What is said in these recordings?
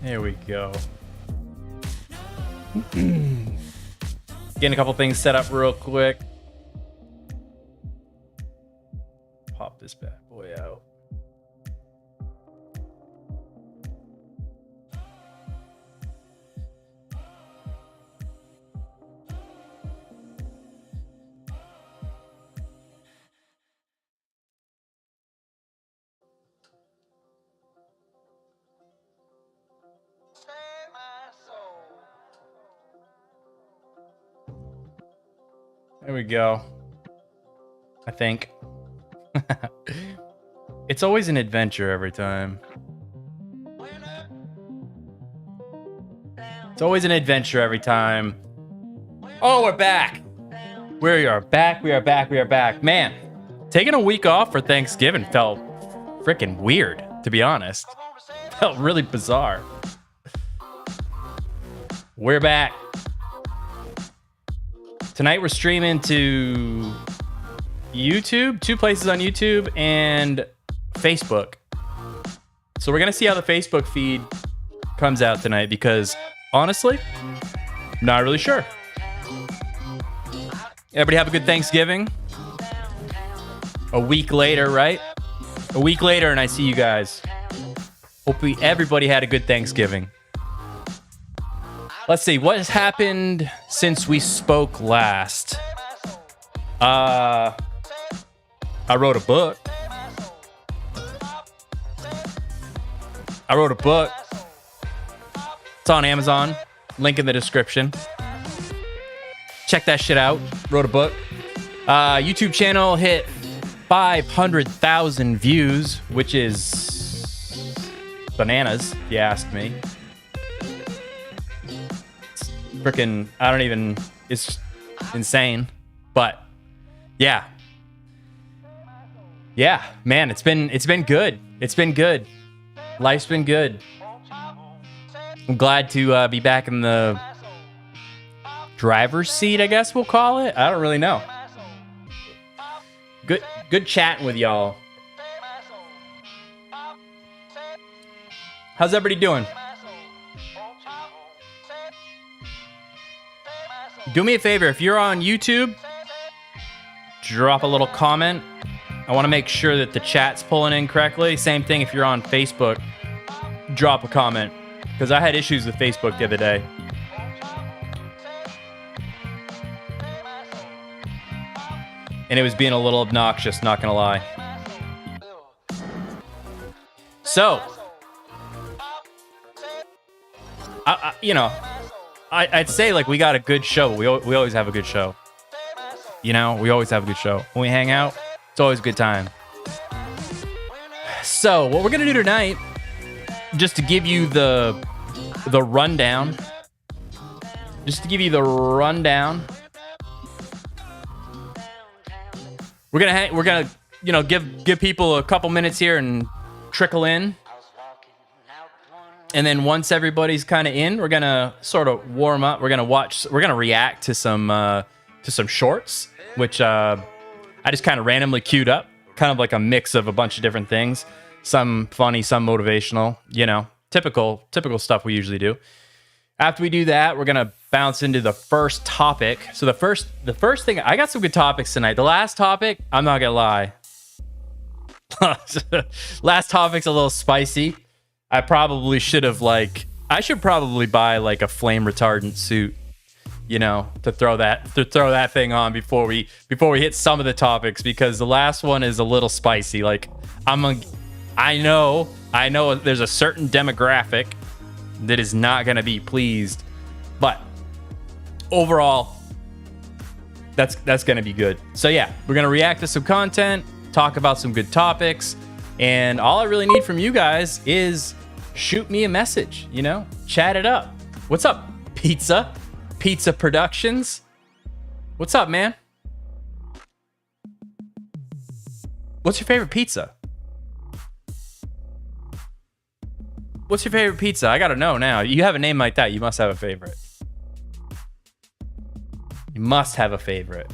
There we go. Getting a couple things set up real quick. Pop this bad boy out. There we go. I think. It's always an adventure every time. It's always an adventure every time. Oh, we're back. We are back. We are back. We are back. Man, taking a week off for Thanksgiving felt freaking weird, to be honest. Felt really bizarre. We're back. Tonight we're streaming to YouTube, 2 places on YouTube, and Facebook. So we're going to see how the Facebook feed comes out tonight because, honestly, not really sure. Everybody have a good Thanksgiving. A week later, right? A week later and I see you guys. Hopefully everybody had a good Thanksgiving. Let's see, what has happened since we spoke last? I wrote a book. It's on Amazon. Link in the description. Check that shit out. Wrote a book. YouTube channel hit 500,000 views, which is bananas, if you ask me. Freaking, I don't even, it's insane. But yeah, man, it's been good. It's been good. Life's been good. I'm glad to be back in the driver's seat, I guess we'll call it. I don't really know. Good chatting with y'all. How's everybody doing? Do me a favor, if you're on YouTube, drop a little comment. I want to make sure that the chat's pulling in correctly. Same thing if you're on Facebook, drop a comment. Because I had issues with Facebook the other day. And it was being a little obnoxious, not gonna lie. So, I'd say like we got a good show. We always have a good show. You know, we always have a good show. When we hang out, it's always a good time. So what we're gonna do tonight, just to give you the rundown. We're gonna give people a couple minutes here and trickle in. And then once everybody's kind of in, we're gonna sort of warm up. We're gonna react to some shorts, which I just kind of randomly queued up, kind of like a mix of a bunch of different things. Some funny, some motivational. Typical stuff we usually do. After we do that, we're gonna bounce into the first topic. So the first thing, I got some good topics tonight. The last topic, I'm not gonna lie. Last topic's a little spicy. I probably should have I should probably buy like a flame retardant suit, to throw that thing on before we hit some of the topics, because the last one is a little spicy. I know there's a certain demographic that is not going to be pleased, but overall that's going to be good. So yeah, we're going to react to some content, talk about some good topics, and all I really need from you guys is shoot me a message, chat it up. What's up, Pizza Productions? What's up, man? What's your favorite pizza? What's your favorite pizza? I gotta know now. You have a name like that, you must have a favorite. You must have a favorite.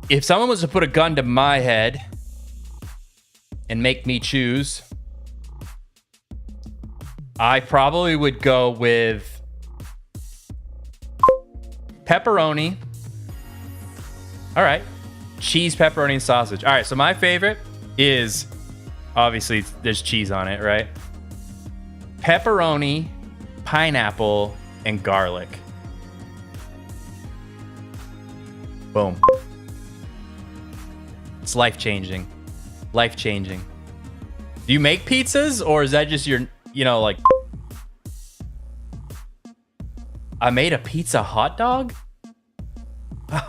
If someone was to put a gun to my head and make me choose, I probably would go with pepperoni. All right. Cheese, pepperoni, and sausage. All right. So my favorite is obviously there's cheese on it, right? Pepperoni, pineapple, and garlic. Boom. It's life-changing. Life-changing. Do you make pizzas, or is that just your, you know, like... I made a pizza hot dog?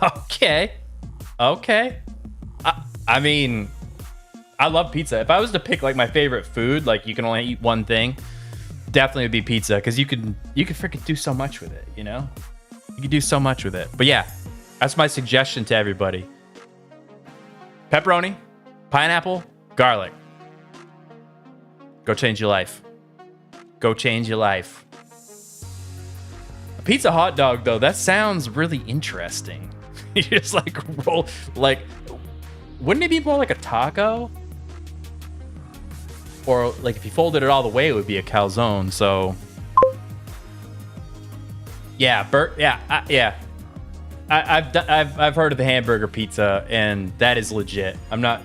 Okay. Okay. I mean, I love pizza. If I was to pick like my favorite food, like you can only eat one thing, definitely would be pizza, because you could freaking do so much with it, you know? You could do so much with it. But yeah, that's my suggestion to everybody. Pepperoni, pineapple, garlic. Go change your life. Go change your life. A pizza hot dog, though, that sounds really interesting. You just like roll, like, wouldn't it be more like a taco? Or like if you folded it all the way, it would be a calzone. So yeah, yeah. I've heard of the hamburger pizza, and that is legit.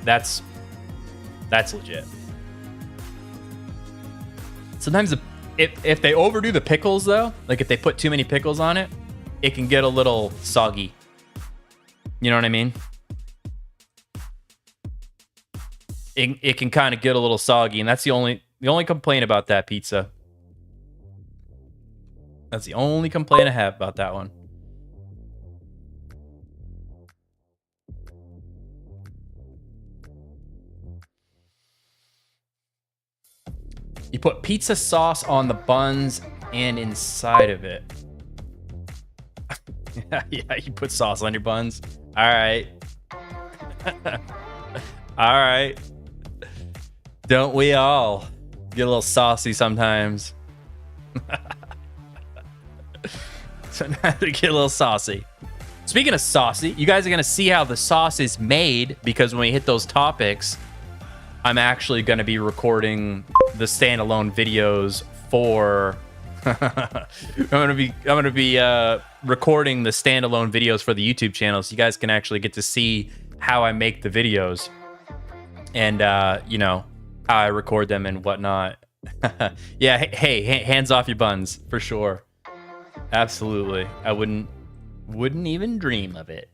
That's legit. Sometimes if they overdo the pickles, though, like if they put too many pickles on it, it can get a little soggy. You know what I mean? It can kind of get a little soggy, and that's the only complaint about that pizza. That's the only complaint I have about that one. You put pizza sauce on the buns and inside of it. Yeah, you put sauce on your buns. All right. All right. Don't we all get a little saucy sometimes? Sometimes we get a little saucy. Speaking of saucy, you guys are going to see how the sauce is made, because when we hit those topics, I'm actually going to be recording the standalone videos for I'm going to be recording the standalone videos for the YouTube channel, so you guys can actually get to see how I make the videos and you know, how I record them and whatnot. Yeah, hey, hands off your buns for sure. Absolutely. I wouldn't even dream of it.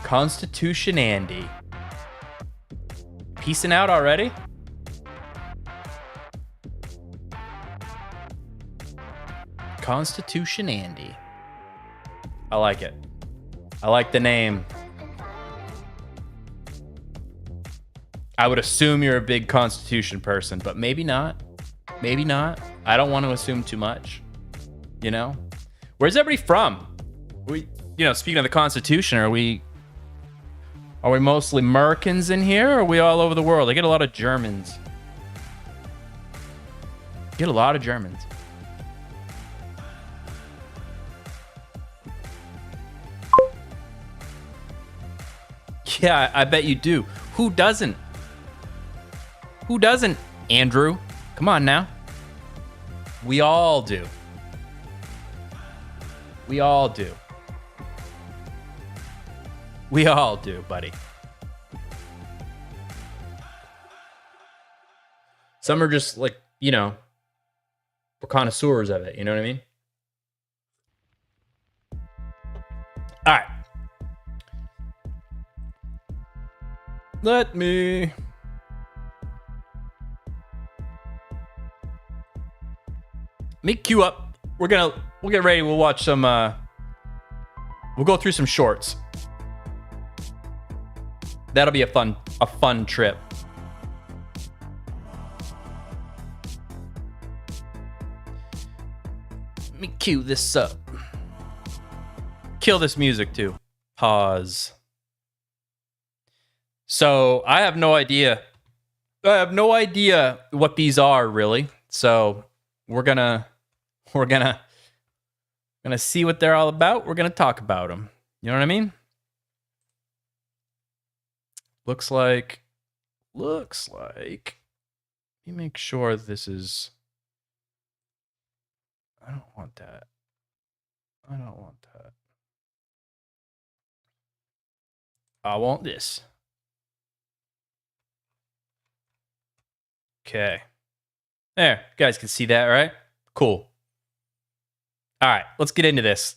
Constitution Andy. Peacing out already? Constitution Andy. I like it. I like the name. I would assume you're a big Constitution person, but maybe not. Maybe not. I don't want to assume too much. You know? Where's everybody from? You know, speaking of the Constitution, are we mostly Americans in here, or are we all over the world? I get a lot of Germans. Get a lot of Germans. Yeah, I bet you do. Who doesn't? Who doesn't, Andrew? Come on now. We all do. We all do. We all do, buddy. Some are just like, you know, we're connoisseurs of it. You know what I mean? All right. Let me queue up. We'll get ready. We'll watch some. We'll go through some shorts. That'll be a fun trip. Let me cue this up. Kill this music too. Pause. So I have no idea. I have no idea what these are really. So we're gonna see what they're all about. We're gonna talk about them. You know what I mean? Looks like looks like, let me make sure this is, I don't want that. I don't want that. I want this. Okay. There, you guys can see that, right? Cool. All right, let's get into this.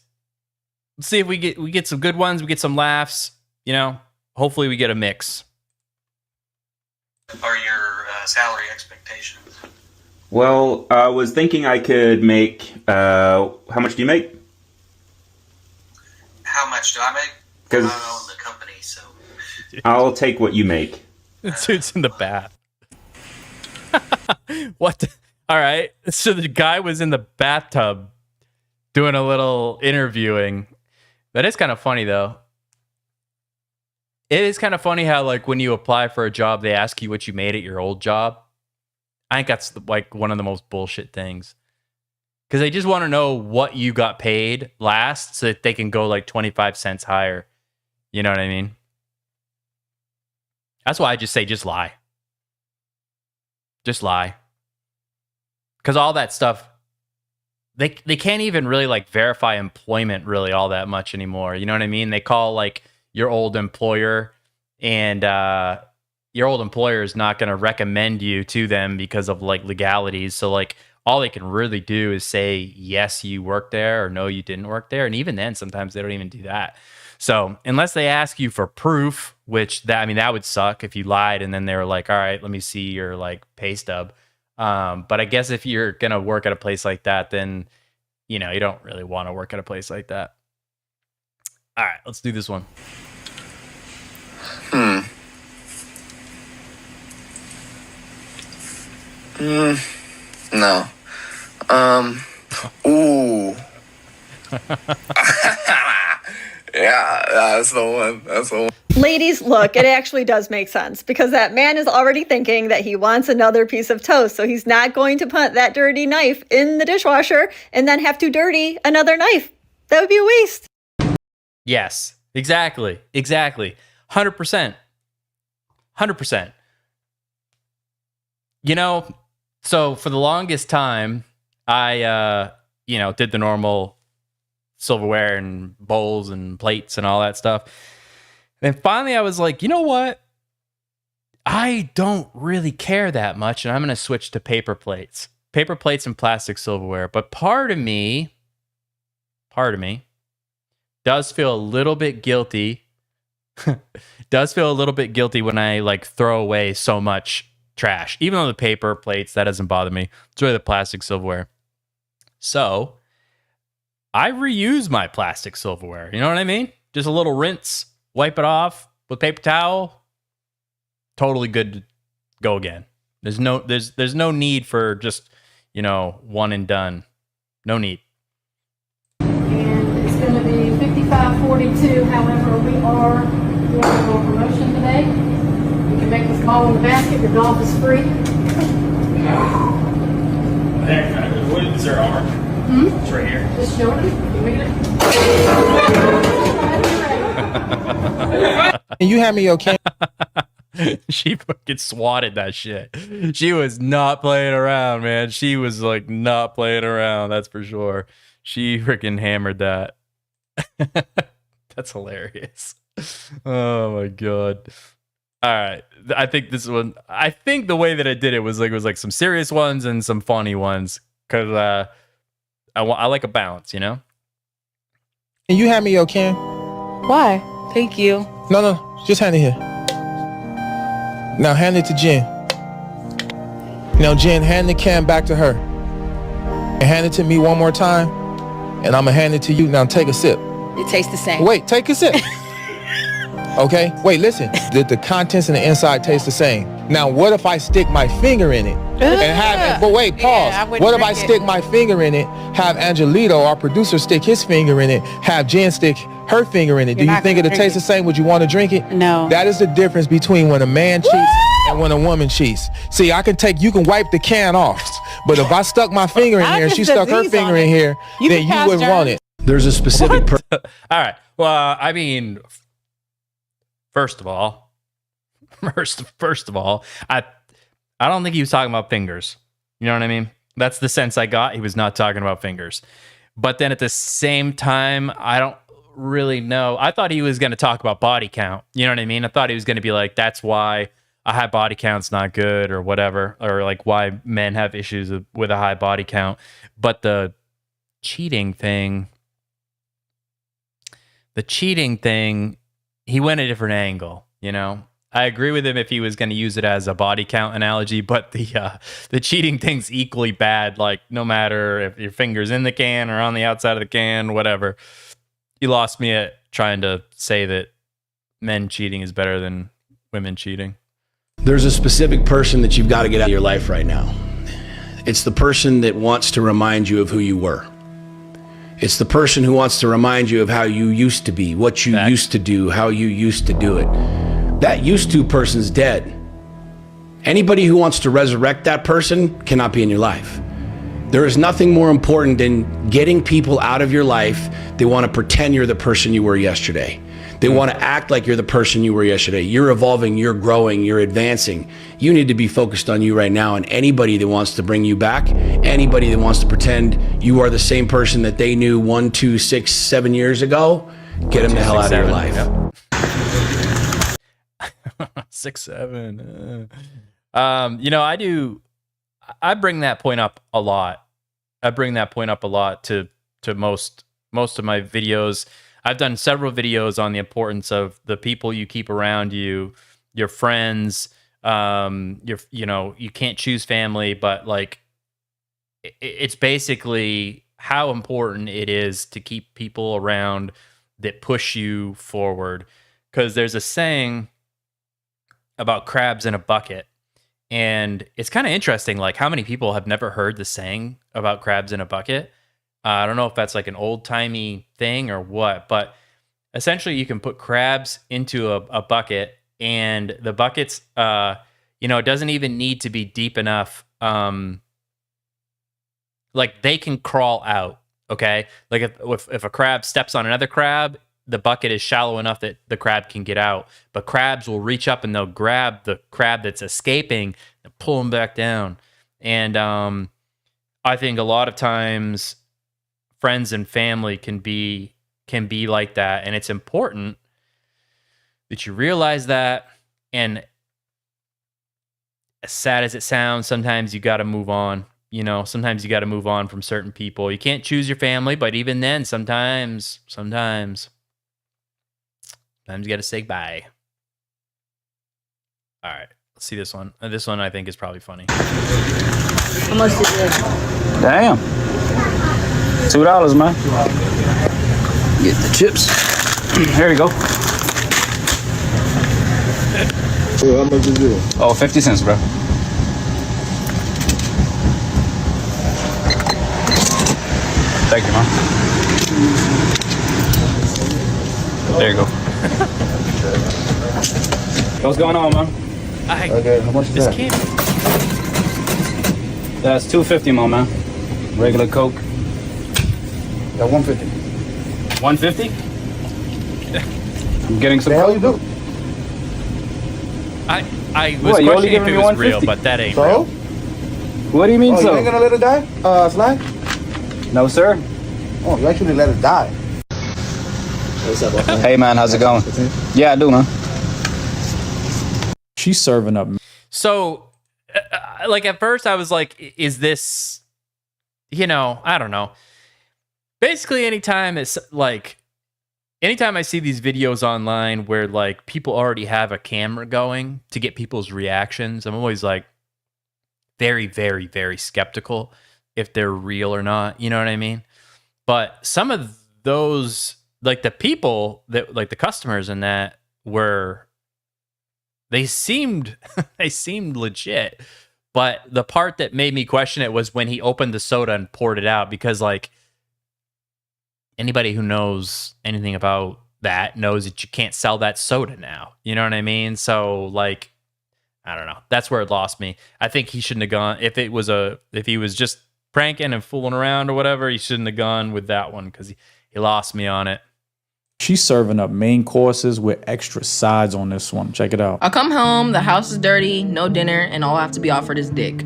Let's see if we get some good ones, we get some laughs, you know. Hopefully we get a mix. Are your salary expectations? Well, I was thinking I could make, how much do you make? How much do I make? I don't own the company, so. I'll take what you make. Dude's in the bath. What? All right. So the guy was in the bathtub doing a little interviewing. That is kind of funny, though. It is kind of funny how, like, when you apply for a job, they ask you what you made at your old job. I think that's like one of the most bullshit things. Because they just want to know what you got paid last so that they can go like 25 cents higher. You know what I mean? That's why I just say just lie. Just lie. Because all that stuff, they can't even really like verify employment really all that much anymore. You know what I mean? They call like your old employer, and your old employer is not going to recommend you to them because of like legalities. So like all they can really do is say, yes, you worked there, or no, you didn't work there. And even then, sometimes they don't even do that. So unless they ask you for proof, which that would suck if you lied and then they were like, all right, let me see your like pay stub. But I guess if you're going to work at a place like that, then, you know, you don't really want to work at a place like that. All right, let's do this one. No. Ooh. Yeah, that's the one. That's the one. Ladies, look, it actually does make sense because that man is already thinking that he wants another piece of toast. So he's not going to put that dirty knife in the dishwasher and then have to dirty another knife. That would be a waste. Yes, exactly. 100%. 100%. You know, so for the longest time, I, did the normal silverware and bowls and plates and all that stuff. And finally I was like, you know what? I don't really care that much, and I'm going to switch to paper plates and plastic silverware. But part of me does feel a little bit guilty. When I like throw away so much trash. Even though the paper plates, that doesn't bother me. It's really the plastic silverware. So I reuse my plastic silverware. You know what I mean? Just a little rinse, wipe it off with paper towel. Totally good to go again. There's no need for just, one and done. No need. And it's going to be $55.42. However, we are doing a little promotion today. You can make this ball in the basket. Your golf is free. What is there arm? It's right here. Just show it. And you have me okay? She fucking swatted that shit. She was not playing around, man. She was like not playing around. That's for sure. She freaking hammered that. That's hilarious. Oh my god. All right. I think this one. I think the way that I did it was like some serious ones and some funny ones, because I like a balance, you know. And you have me okay? Why? Thank you. No, just hand it here. Now hand it to Jen. Now Jen, hand the can back to her. And hand it to me one more time. And I'm gonna hand it to you. Now take a sip. It tastes the same. Wait, take a sip. Okay, wait, listen. The contents and the inside taste the same. Now what if I stick my finger in it? But wait, pause. Yeah, what if I stick my finger in it, have Angelito, our producer, stick his finger in it, have Jen stick her finger in it? Do you think it'll taste the same? Would you want to drink it? No. That is the difference between when a man cheats and when a woman cheats. See, you can wipe the can off, but if I stuck my finger in here and she stuck her finger in here, then you wouldn't want it. There's a specific All right. Well, I mean, first of all, First of all, I don't think he was talking about fingers. You know what I mean? That's the sense I got. He was not talking about fingers. But then at the same time, I don't really know. I thought he was going to talk about body count. You know what I mean? I thought he was going to be like, that's why a high body count's not good or whatever, or like why men have issues with a high body count. But the cheating thing, he went a different angle, you know? I agree with him if he was going to use it as a body count analogy, but the cheating thing's equally bad. Like, no matter if your finger's in the can or on the outside of the can, whatever. You lost me at trying to say that men cheating is better than women cheating. There's a specific person that you've got to get out of your life right now. It's the person that wants to remind you of who you were. It's the person who wants to remind you of how you used to be, what you used to do, how you used to do it. That used to person's dead. Anybody who wants to resurrect that person cannot be in your life. There is nothing more important than getting people out of your life. They want to pretend you're the person you were yesterday. They want to act like you're the person you were yesterday. You're evolving, you're growing, you're advancing. You need to be focused on you right now, and anybody that wants to bring you back, anybody that wants to pretend you are the same person that they knew 1, 2, 6, 7 years ago, get them the hell out of your life. Yep. 6, 7. You know, I bring that point up a lot. I bring that point up a lot to most of my videos. I've done several videos on the importance of the people you keep around you, your friends. You can't choose family, but like it's basically how important it is to keep people around that push you forward. Because there's a saying about crabs in a bucket. And it's kind of interesting, like how many people have never heard the saying about crabs in a bucket. I don't know if that's like an old-timey thing or what, but essentially you can put crabs into a bucket, and the bucket's, it doesn't even need to be deep enough. Like they can crawl out, okay? Like if a crab steps on another crab, the bucket is shallow enough that the crab can get out, but crabs will reach up and they'll grab the crab that's escaping and pull them back down. And I think a lot of times friends and family can be like that, and it's important that you realize that. And as sad as it sounds, sometimes you got to move on. You know, sometimes you got to move on from certain people. You can't choose your family, but even then, sometimes you got to say bye. All right, let's see this one. This one I think is probably funny. How much is it? Damn. $2, man. Get the chips. Here you go. How much is it? Oh, 50 cents, bro. Thank you, man. There you go. What's going on, man? Okay, how much is that? Kid. That's $2.50, my man. Regular Coke. Yeah, $150. $1.50? I'm getting some The hell Coke. you do? I was What, you only questioning if giving it me was real, 150? but that ain't So? real. What do you mean Oh, so? you ain't gonna let it die? Slide? No, sir. Oh, you actually let it die. Hey, man, how's it going? Yeah, I do, man. She's serving up. So, like at first I was like, is this, I don't know. Basically, anytime I see these videos online where like people already have a camera going to get people's reactions, I'm always like very, very, very skeptical if they're real or not. You know what I mean? But some of those, like the people that, like the customers in that, they seemed legit. But the part that made me question it was when he opened the soda and poured it out, because like anybody who knows anything about that knows that you can't sell that soda now. You know what I mean? So like, I don't know. That's where it lost me. I think he shouldn't have gone, if he was just pranking and fooling around or whatever, he shouldn't have gone with that one, because he lost me on it. She's serving up main courses with extra sides on this one. Check it out. I come home, the house is dirty, no dinner, and all I have to be offered is dick.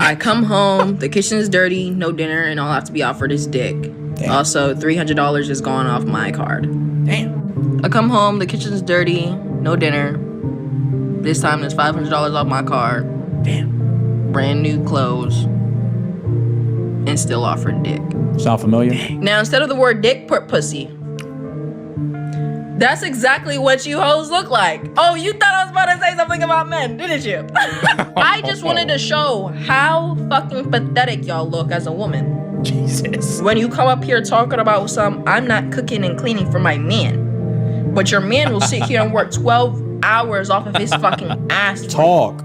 I come home, the kitchen is dirty, no dinner, and all I have to be offered is dick. Damn. Also, $300 is gone off my card. Damn. I come home, the kitchen is dirty, no dinner. This time there's $500 off my card. Damn. Brand new clothes. And still offered dick. Sound familiar? Now, instead of the word dick, put pussy. That's exactly what you hoes look like. Oh, you thought I was about to say something about men, didn't you? I just wanted to show how fucking pathetic y'all look as a woman. Jesus. When you come up here talking about I'm not cooking and cleaning for my man. But your man will sit here and work 12 hours off of his fucking ass. Talk.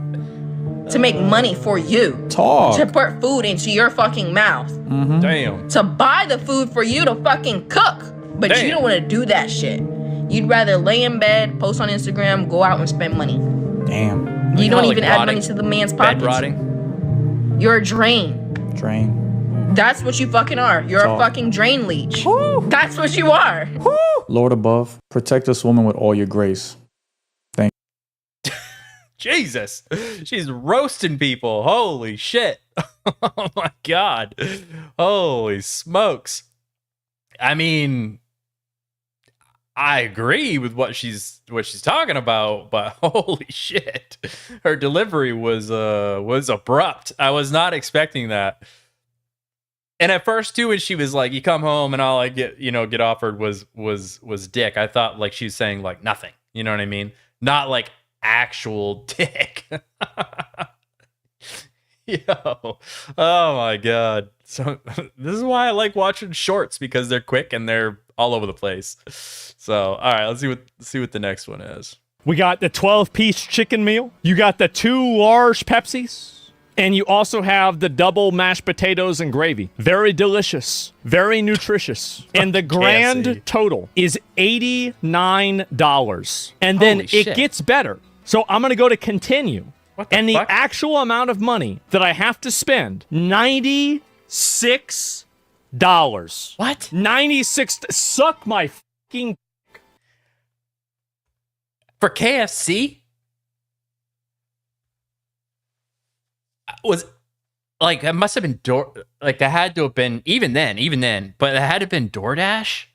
To make money for you. Talk. To put food into your fucking mouth. Mm-hmm. Damn. To buy the food for you to fucking cook. But Damn. you don't want to do that shit. You'd rather lay in bed, post on Instagram, go out and spend money. Damn. You don't like even add rotting? money to the man's Bed pockets. rotting? You're a drain. Drain. That's what you fucking are. You're Talk. a fucking drain leech. Woo. That's what you are. Woo. Lord above, protect this woman with all your grace. Thank Jesus. She's roasting people. Holy shit. Oh my God. Holy smokes. I mean, I agree with what she's talking about, but holy shit. Her delivery was abrupt. I was not expecting that. And at first too, when she was like, you come home and all I get offered was dick. I thought like she was saying like nothing. You know what I mean? Not like actual dick. Yo. Oh my God. So this is why I like watching shorts, because they're quick and they're all over the place. So, all right, let's see what the next one is. We got the 12-piece chicken meal. You got the 2 large Pepsis. And you also have the double mashed potatoes and gravy. Very delicious. Very nutritious. And the grand KFC. total is $89. And then Holy shit. it gets better. So I'm going to go to continue. What the And the fuck? actual amount of money that I have to spend, $96. What? 96. Suck my fucking. For KFC? Was like, it must have been that had to have been even then, but it had to have been DoorDash.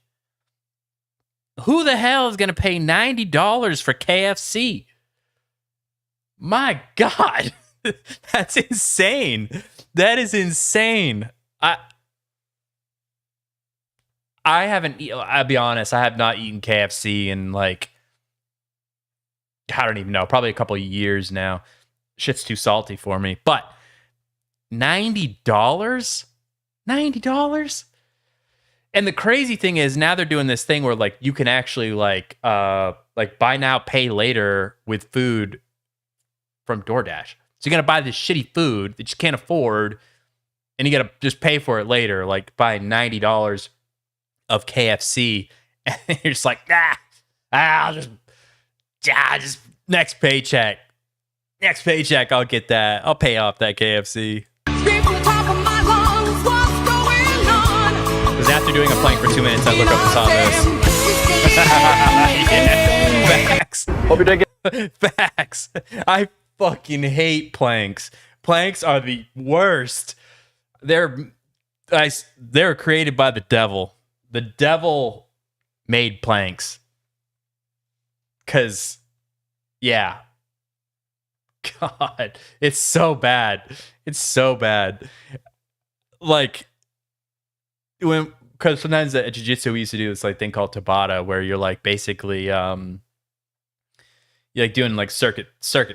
Who the hell is gonna pay $90 for KFC? My God, that's insane. That is insane. I haven't. I'll be honest. I have not eaten KFC in like, I don't even know, probably a couple of years now. Shit's too salty for me. But $90? $90? And the crazy thing is now they're doing this thing where like you can actually like buy now, pay later with food from DoorDash. So you're gonna buy this shitty food that you can't afford, and you gotta just pay for it later, like buy $90 of KFC, and you're just like, I'll just next paycheck. Next paycheck, I'll get that. I'll pay off that KFC. Because after doing a plank for 2 minutes, I look up and saw this. Yeah. Facts. Hope you're doing Facts. I fucking hate planks. Planks are the worst. They're created by the devil. The devil made planks. Because, yeah. God, it's so bad. It's so bad. Like, because sometimes at jiu-jitsu we used to do this like thing called Tabata, where you're like basically you're like doing like circuit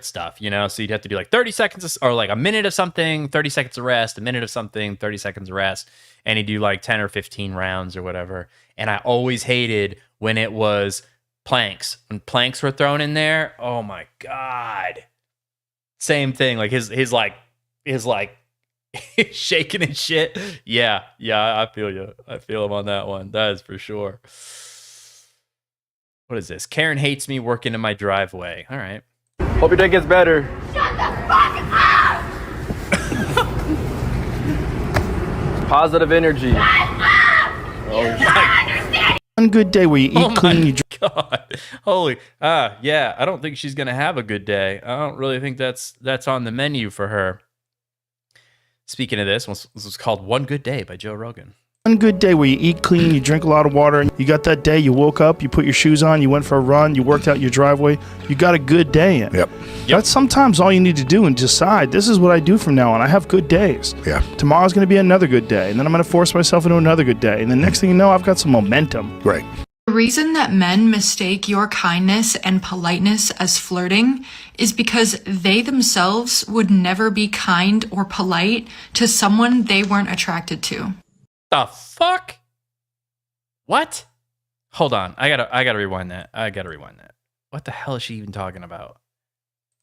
stuff, you know? So you'd have to do like 30 seconds or like a minute of something, 30 seconds of rest, a minute of something, 30 seconds of rest, and you do like 10 or 15 rounds or whatever. And I always hated when it was planks. When planks were thrown in there, oh my God. Same thing, like his shaking and shit. Yeah, I feel you. I feel him on that one. That is for sure. What is this? Karen hates me working in my driveway. All right. Hope your day gets better. Shut the fuck up! Positive energy. Shut up! You don't understand! One good day where you eat Oh clean, my you drink. God. Holy, yeah, I don't think she's going to have a good day. I don't really think that's on the menu for her. Speaking of this was called One Good Day by Joe Rogan. One good day where you eat clean, you drink a lot of water, and you got that day, you woke up, you put your shoes on, you went for a run, you worked out your driveway, you got a good day in. Yep. That's sometimes all you need to do and decide, this is what I do from now on. I have good days. Yeah. Tomorrow's going to be another good day, and then I'm going to force myself into another good day. And the next thing you know, I've got some momentum. Right. The reason that men mistake your kindness and politeness as flirting is because they themselves would never be kind or polite to someone they weren't attracted to. The fuck? What? Hold on. I gotta rewind that. What the hell is she even talking about?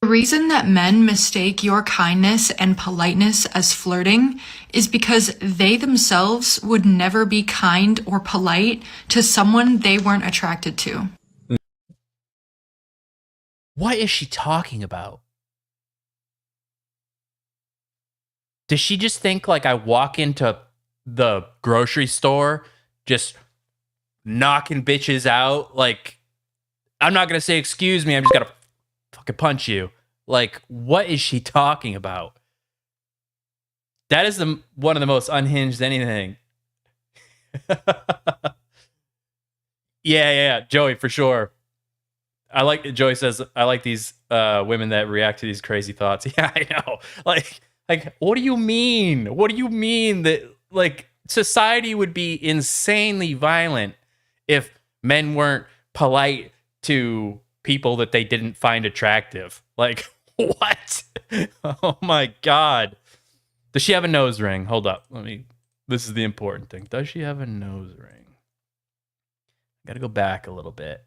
The reason that men mistake your kindness and politeness as flirting is because they themselves would never be kind or polite to someone they weren't attracted to. What is she talking about? Does she just think like I walk into the grocery store just knocking bitches out? Like, I'm not gonna say excuse me, I'm just gonna fucking punch you. Like, what is she talking about? That is one of the most unhinged anything. Yeah, Joey, for sure. Joey says, I like these women that react to these crazy thoughts. Yeah, I know. Like, what do you mean? What do you mean that, like, society would be insanely violent if men weren't polite to people that they didn't find attractive? Like, what? Oh my God. Does she have a nose ring? Hold up. This is the important thing. Does she have a nose ring? Gotta go back a little bit.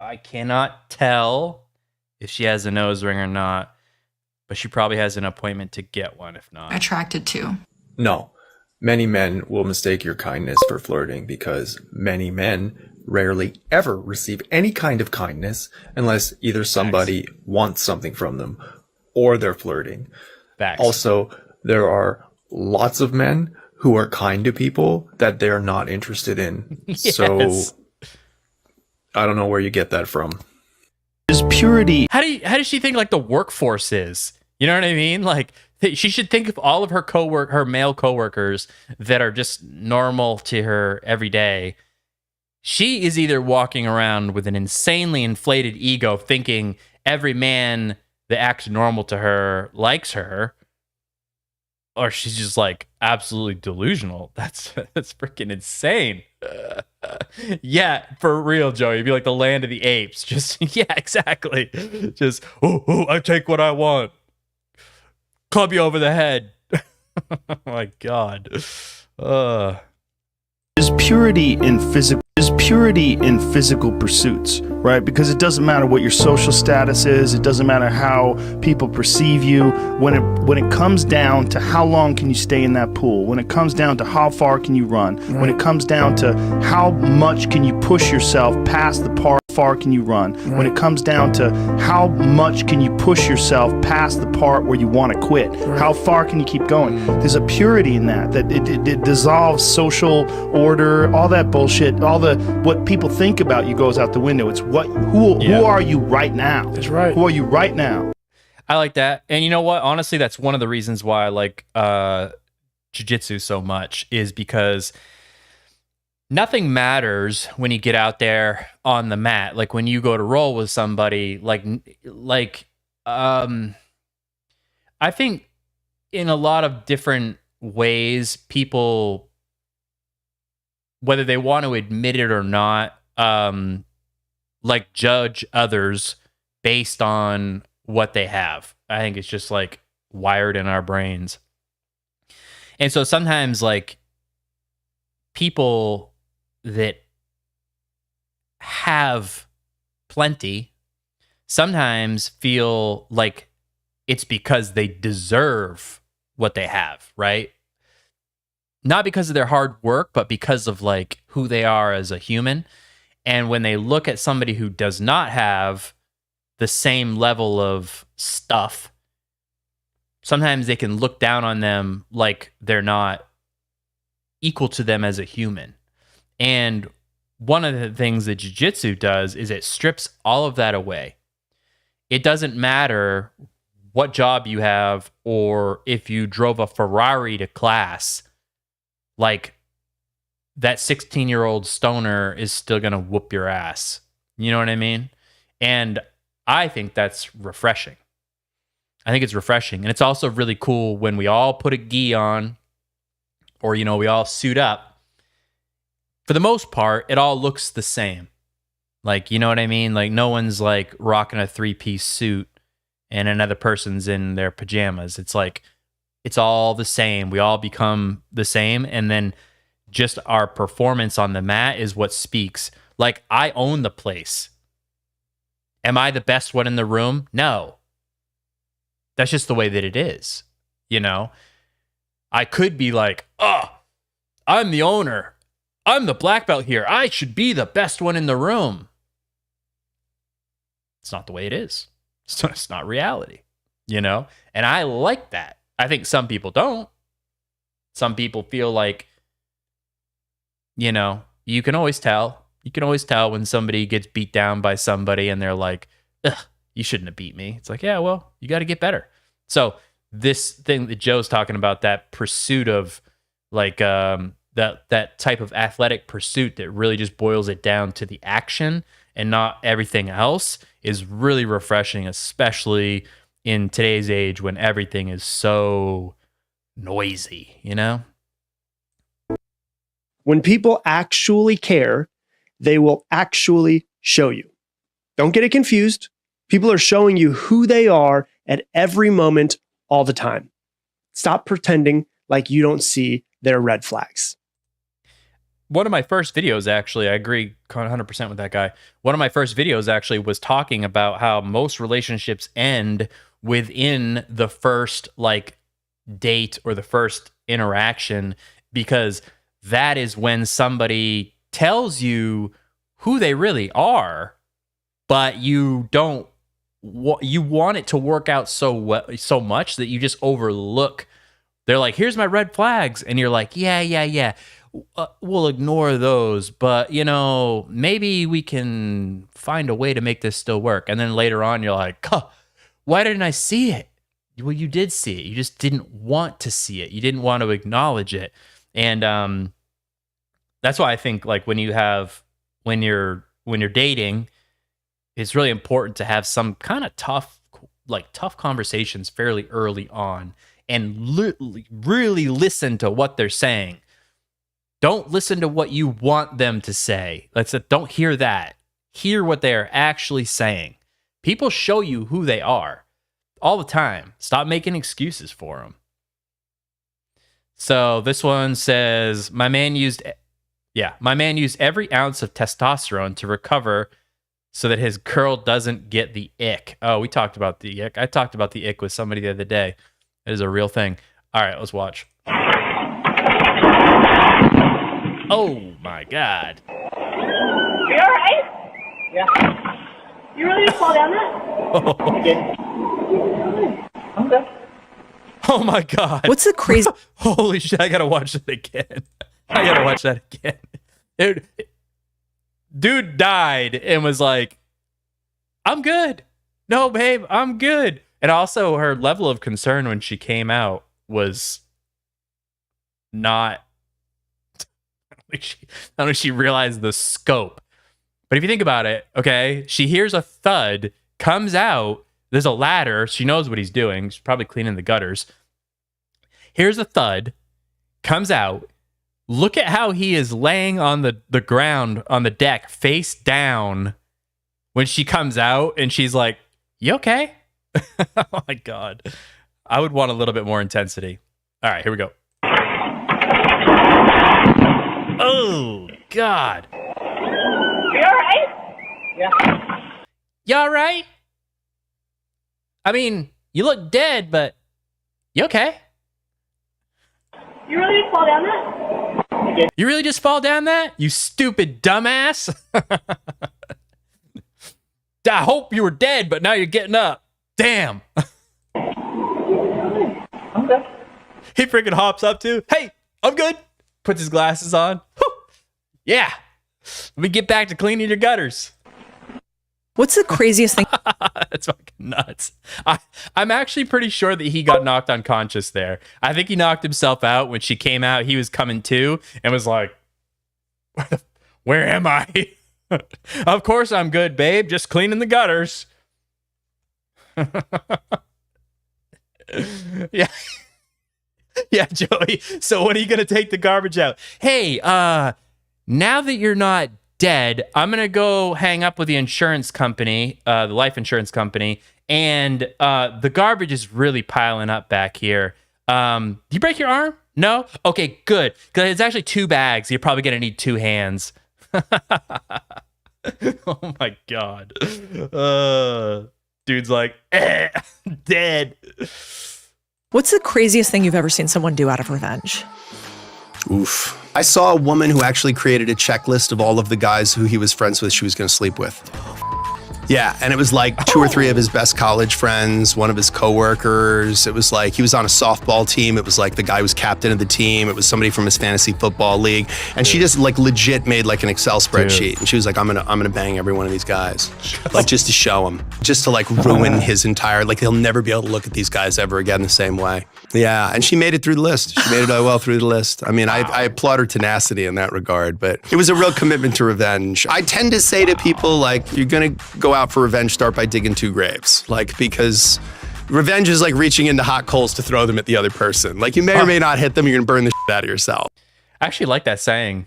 I cannot tell if she has a nose ring or not, but she probably has an appointment to get one if not. Attracted to. No. Many men will mistake your kindness for flirting because many men rarely ever receive any kind of kindness unless either somebody wants something from them or they're flirting. Facts. Also, there are lots of men who are kind to people that they're not interested in. Yes. So I don't know where you get that from. Is purity. How does she think like the workforce is? You know what I mean? Like, she should think of all of her male coworkers that are just normal to her every day. She is either walking around with an insanely inflated ego, thinking every man that acts normal to her likes her, or she's just like absolutely delusional. That's freaking insane. Yeah, for real, Joey. You'd be like the land of the apes. Just yeah, exactly. Just I take what I want. Club you over the head. Oh my God. Is purity in physical pursuits, right? Because it doesn't matter what your social status is, it doesn't matter how people perceive you. When it comes down to how long can you stay in that pool, when it comes down to how far can you run, when it comes down to how much can you push yourself past the part, far can you run, when it comes down to how much can you push yourself past the part where you want to quit, how far can you keep going. There's a purity in that it dissolves social order, all that bullshit, all the what people think about you goes out the window. It's who are you right now? That's right. Who are you right now? I like that. And you know what? Honestly, that's one of the reasons why I like jiu-jitsu so much, is because nothing matters when you get out there on the mat. Like when you go to roll with somebody, I think in a lot of different ways, people, whether they want to admit it or not, like judge others based on what they have. I think it's just like wired in our brains. And so sometimes like people that have plenty sometimes feel like it's because they deserve what they have, right? Not because of their hard work, but because of like who they are as a human. And when they look at somebody who does not have the same level of stuff, sometimes they can look down on them like they're not equal to them as a human, And one of the things that jiu-jitsu does is it strips all of that away. It doesn't matter what job you have or if you drove a Ferrari to class, like that 16-year-old stoner is still going to whoop your ass. You know what I mean? And I think that's refreshing. I think it's refreshing. And it's also really cool when we all put a gi on or, you know, we all suit up. For the most part, it all looks the same. Like, you know what I mean? Like, no one's like rocking a 3-piece suit and another person's in their pajamas. It's like, it's all the same. We all become the same. And then just our performance on the mat is what speaks. Like, I own the place. Am I the best one in the room? No. That's just the way that it is. You know, I could be like, oh, I'm the owner. I'm the black belt here. I should be the best one in the room. It's not the way it is. It's not reality, you know? And I like that. I think some people don't. Some people feel like, you know, you can always tell. You can always tell when somebody gets beat down by somebody and they're like, ugh, you shouldn't have beat me. It's like, yeah, well, you got to get better. So this thing that Joe's talking about, that pursuit of like that type of athletic pursuit that really just boils it down to the action and not everything else, is really refreshing, especially in today's age when everything is so noisy, you know? When people actually care, they will actually show you. Don't get it confused. People are showing you who they are at every moment, all the time. Stop pretending like you don't see their red flags. One of my first videos, actually, I agree 100% with that guy. One of my first videos actually was talking about how most relationships end within the first like date or the first interaction, because that is when somebody tells you who they really are, but you don't. You want it to work out so much that you just overlook. They're like, "Here's my red flags," and you're like, "Yeah. We'll ignore those, but you know, maybe we can find a way to make this still work." And then later on, you're like, huh, "Why didn't I see it?" Well, you did see it. You just didn't want to see it. You didn't want to acknowledge it, and that's why I think like when you're dating, it's really important to have some kind of tough conversations fairly early on, and really listen to what they're saying. Don't listen to what you want them to say. Don't hear that. Hear what they are actually saying. People show you who they are all the time. Stop making excuses for them. So this one says, my man used every ounce of testosterone to recover so that his girl doesn't get the ick. Oh, we talked about the ick. I talked about the ick with somebody the other day. It is a real thing. All right, let's watch. Oh my God. You alright? Yeah. You really just fall down that? I'm good. Oh my God. What's the crazy? Holy shit, I gotta watch that again. I gotta watch that again. Dude died and was like, I'm good. No, babe, I'm good. And also her level of concern when she came out was not, I don't think she realized the scope. But if you think about it, okay, she hears a thud, comes out, there's a ladder, she knows what he's doing, she's probably cleaning the gutters. Here's a thud, comes out, look at how he is laying on the ground, on the deck, face down, when she comes out, and she's like, you okay? Oh my God. I would want a little bit more intensity. All right, here we go. Oh, God. You alright? Yeah. You all right? I mean, you look dead, but you okay? You really just fall down that? You really just fall down that? You stupid dumbass. I hope you were dead, but now you're getting up. Damn. I'm good. He freaking hops up too. Hey, I'm good. Puts his glasses on. Whew. Yeah. Let me get back to cleaning your gutters. What's the craziest thing? That's fucking nuts. I'm actually pretty sure that he got knocked unconscious there. I think he knocked himself out. When she came out, he was coming to and was like, where am I? Of course I'm good, babe. Just cleaning the gutters. Yeah. Yeah, Joey. So when are you going to take the garbage out? Hey, now that you're not dead, I'm going to go hang up with the insurance company, the life insurance company, and the garbage is really piling up back here. Did you break your arm? No? Okay, good. Because it's actually 2 bags. You're probably going to need 2 hands. Oh my God. Dude's like, dead. What's the craziest thing you've ever seen someone do out of revenge? Oof. I saw a woman who actually created a checklist of all of the guys who he was friends with she was going to sleep with. Yeah, and it was like 2 or 3 of his best college friends, one of his coworkers. It was like he was on a softball team. It was like the guy was captain of the team. It was somebody from his fantasy football league. And she just like legit made like an Excel spreadsheet. And she was like, I'm gonna bang every one of these guys. Like just to show him. Just to like ruin his entire, like he'll never be able to look at these guys ever again the same way. Yeah, and she made it through the list. She made it well through the list. I mean, I applaud her tenacity in that regard, but it was a real commitment to revenge. I tend to say to people, like, you're gonna go out for revenge, start by digging 2 graves. Like, because revenge is like reaching into hot coals to throw them at the other person. Like, you may or may not hit them, you're gonna burn the shit out of yourself. I actually like that saying,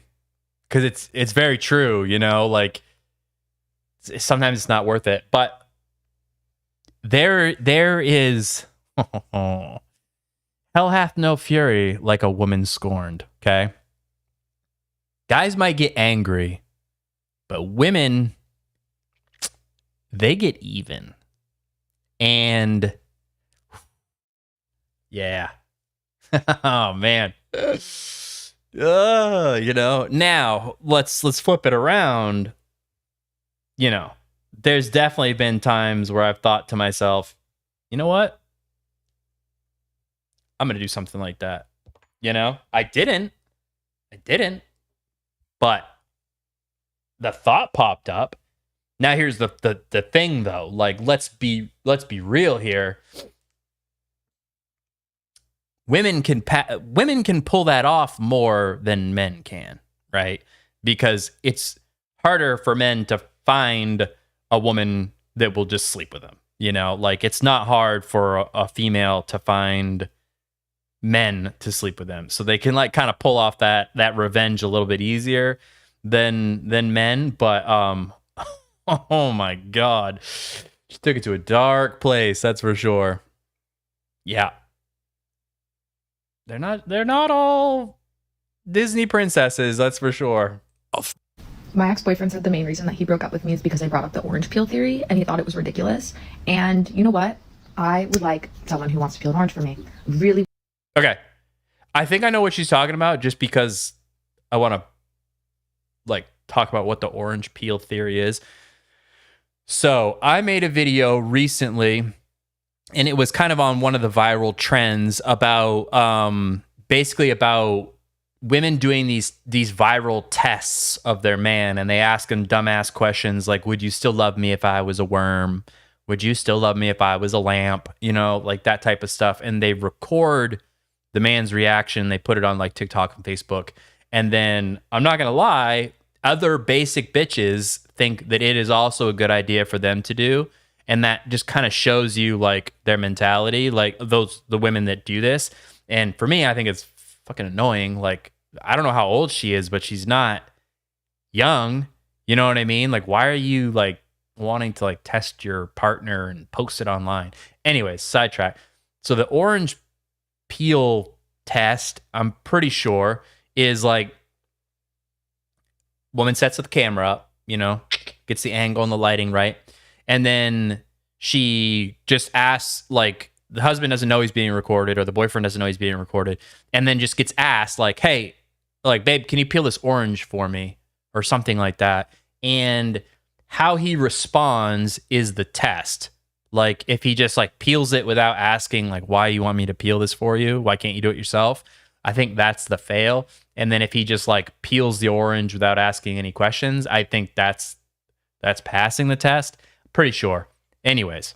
because it's very true, you know, like, sometimes it's not worth it, but there is... Hell hath no fury like a woman scorned, okay? Guys might get angry, but women, they get even. And yeah. Oh man. You know, now let's flip it around. You know, there's definitely been times where I've thought to myself, you know what? I'm going to do something like that. You know, I didn't, but the thought popped up. Now here's the thing though, like, let's be real here. Women can pull that off more than men can, right? Because it's harder for men to find a woman that will just sleep with them. You know, like, it's not hard for a female to find men to sleep with them, so they can like kind of pull off that revenge a little bit easier than men. But oh my God, she took it to a dark place, that's for sure. Yeah, they're not all Disney princesses, that's for sure. My ex-boyfriend said the main reason that he broke up with me is because I brought up the orange peel theory and he thought it was ridiculous. And you know what? I would like someone who wants to peel an orange for me. Really. Okay. I think I know what she's talking about, just because I want to like talk about what the orange peel theory is. So I made a video recently, and it was kind of on one of the viral trends about basically about women doing these viral tests of their man, and they ask him dumbass questions like, would you still love me if I was a worm? Would you still love me if I was a lamp? You know, like that type of stuff. And they record the man's reaction. They put it on like TikTok and Facebook. And then, I'm not going to lie, other basic bitches think that it is also a good idea for them to do. And that just kind of shows you like their mentality, like the women that do this. And for me, I think it's fucking annoying. Like, I don't know how old she is, but she's not young. You know what I mean? Like, why are you like wanting to like test your partner and post it online? Anyways, sidetrack. So the orange peel test, I'm pretty sure, is like, woman sets the camera up, you know, gets the angle and the lighting right, and then she just asks, like, the husband doesn't know he's being recorded, or the boyfriend doesn't know he's being recorded, and then just gets asked like, hey, like, babe, can you peel this orange for me, or something like that. And how he responds is the test. Like, if he just like peels it without asking like, why you want me to peel this for you, why can't you do it yourself, I think that's the fail. And then if he just like peels the orange without asking any questions, I think that's passing the test. Pretty sure. Anyways.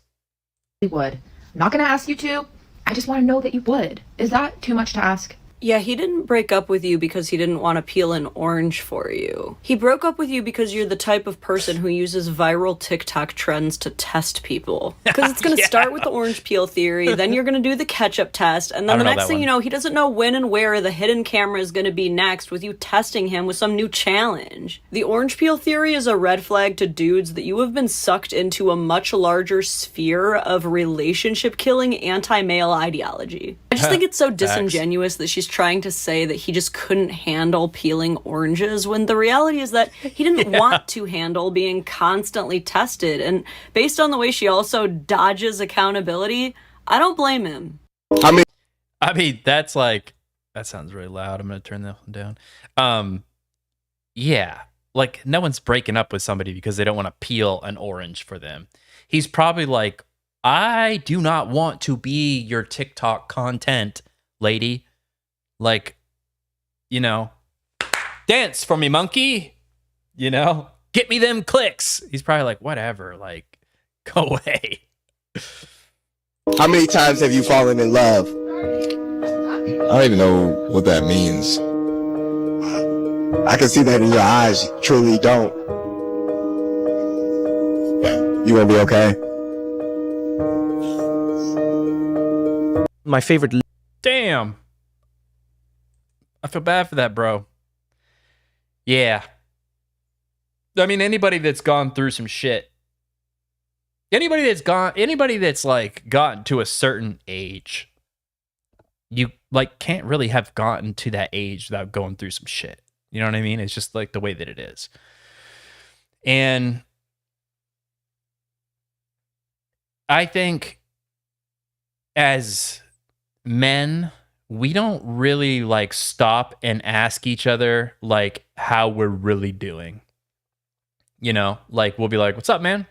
You would. I'm not gonna ask you to. I just want to know that you would. Is that too much to ask? Yeah, he didn't break up with you because he didn't want to peel an orange for you. He broke up with you because you're the type of person who uses viral TikTok trends to test people. Because it's going to start with the orange peel theory, then you're going to do the ketchup test, and then the next thing you know, he doesn't know when and where the hidden camera is going to be next with you testing him with some new challenge. The orange peel theory is a red flag to dudes that you have been sucked into a much larger sphere of relationship-killing anti-male ideology. I just think it's so disingenuous that she's trying to say that he just couldn't handle peeling oranges when the reality is that he didn't want to handle being constantly tested. And based on the way she also dodges accountability, I don't blame him. I mean, that's like, that sounds really loud. I'm going to turn that one down. Yeah, like no one's breaking up with somebody because they don't want to peel an orange for them. He's probably like, I do not want to be your TikTok content, lady. Like, you know, dance for me, monkey. You know, get me them clicks. He's probably like, whatever, like, go away. How many times have you fallen in love? I don't even know what that means. I can see that in your eyes. You truly don't. You gonna be okay? My favorite. Damn. I feel bad for that, bro. Yeah. I mean, anybody that's gone through some shit. Anybody that's like gotten to a certain age, you like can't really have gotten to that age without going through some shit. You know what I mean? It's just like the way that it is. And I think as men, we don't really like stop and ask each other like how we're really doing. You know, like we'll be like, "What's up, man?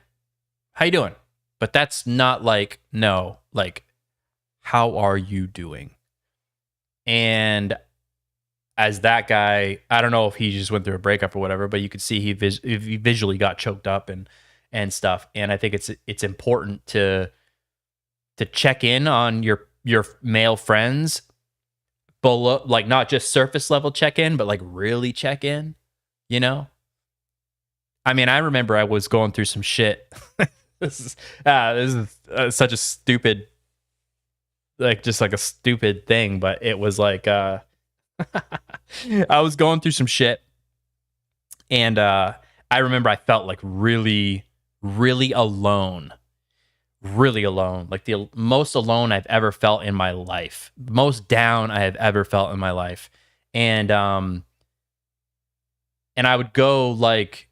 How you doing?" But that's not like, no, like, how are you doing? And as that guy, I don't know if he just went through a breakup or whatever, but you could see he visually got choked up and stuff. And I think it's important to check in on your male friends below, like not just surface level check in, but like really check in, you know? I mean, I remember I was going through some shit. This is such a stupid, like just like a stupid thing, but it was like, I was going through some shit, and I remember I felt like really, really alone. Really alone, like the most alone I've ever felt in my life, most down I have ever felt in my life. And I would go like,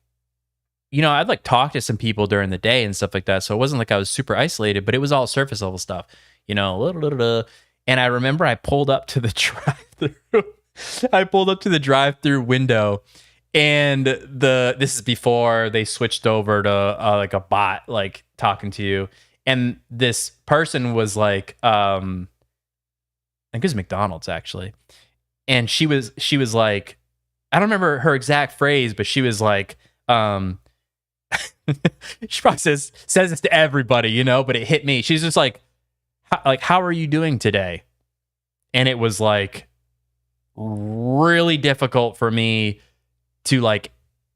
you know, I'd like talk to some people during the day and stuff like that. So it wasn't like I was super isolated, but it was all surface level stuff, you know. And I remember I pulled up to the drive-through window, and this is before they switched over to like a bot like talking to you. And this person was like, I think it was McDonald's actually. And she was like, I don't remember her exact phrase, but she was like, she probably says this to everybody, you know, but it hit me. She's just like, how are you doing today? And it was like really difficult for me to like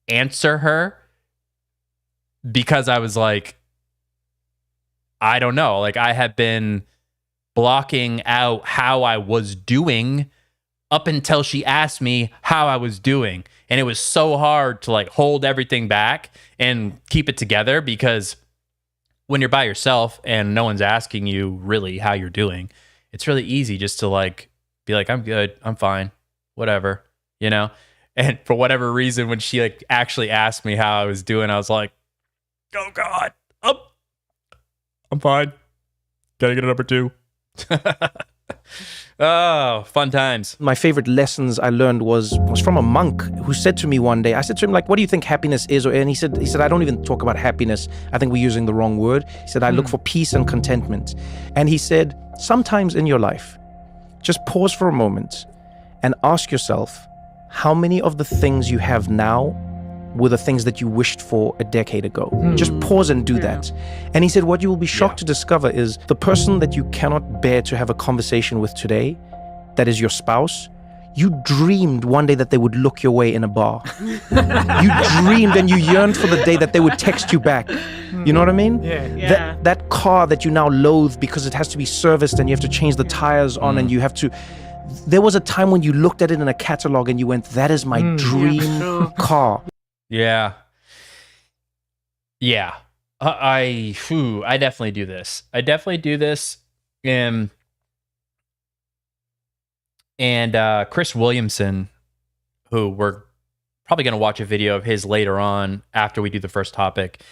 answer her, because I was like, I don't know. Like I had been blocking out how I was doing up until she asked me how I was doing. And it was so hard to like hold everything back and keep it together, because when you're by yourself and no one's asking you really how you're doing, it's really easy just to like be like, I'm good, I'm fine, whatever, you know? And for whatever reason, when she like actually asked me how I was doing, I was like, oh God, I'm fine. Gotta get a number 2. Oh, fun times. My favorite lessons I learned was from a monk who said to me one day, I said to him, like, what do you think happiness is? And he said, I don't even talk about happiness. I think we're using the wrong word. He said, I look for peace and contentment. And he said, sometimes in your life, just pause for a moment and ask yourself, how many of the things you have now were the things that you wished for a decade ago? Just pause and do that. And he said, what you will be shocked to discover is the person that you cannot bear to have a conversation with today, that is your spouse, you dreamed one day that they would look your way in a bar. You dreamed and you yearned for the day that they would text you back. You know what I mean? Yeah. That car that you now loathe because it has to be serviced and you have to change the tires on and you have to... There was a time when you looked at it in a catalog and you went, that is my dream car. Yeah. Yeah. I definitely do this. And Chris Williamson, who we're probably going to watch a video of his later on after we do the first topic.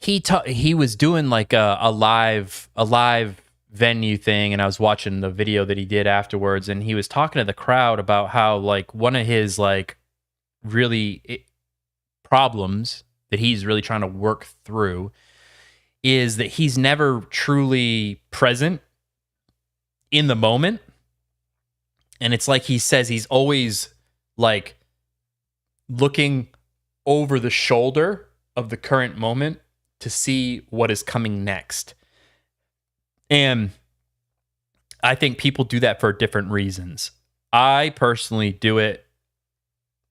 He was doing like a live venue thing, and I was watching the video that he did afterwards, and he was talking to the crowd about how like one of his like really problems that he's really trying to work through is that he's never truly present in the moment. And it's like he says he's always like looking over the shoulder of the current moment to see what is coming next. And I think people do that for different reasons. I personally do it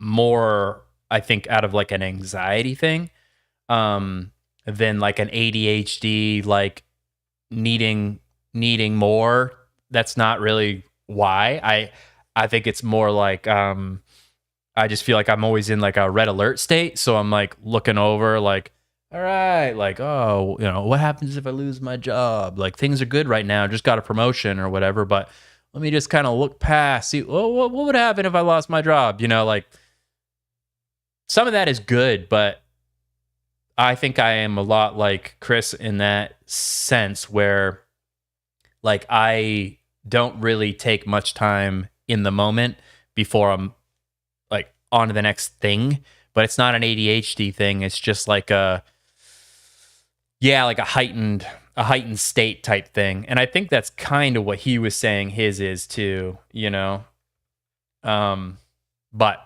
more, I think, out of like an anxiety thing, than like an ADHD, like needing more. That's not really why. I think it's more like I just feel like I'm always in like a red alert state. So I'm like looking over like, all right, like, oh, you know, what happens if I lose my job? Like things are good right now, just got a promotion or whatever, but let me just kind of look past, see, what would happen if I lost my job? You know, like some of that is good, but I think I am a lot like Chris in that sense where like I don't really take much time in the moment before I'm like on to the next thing. But it's not an ADHD thing. It's just like a heightened state type thing. And I think that's kind of what he was saying his is too, you know. But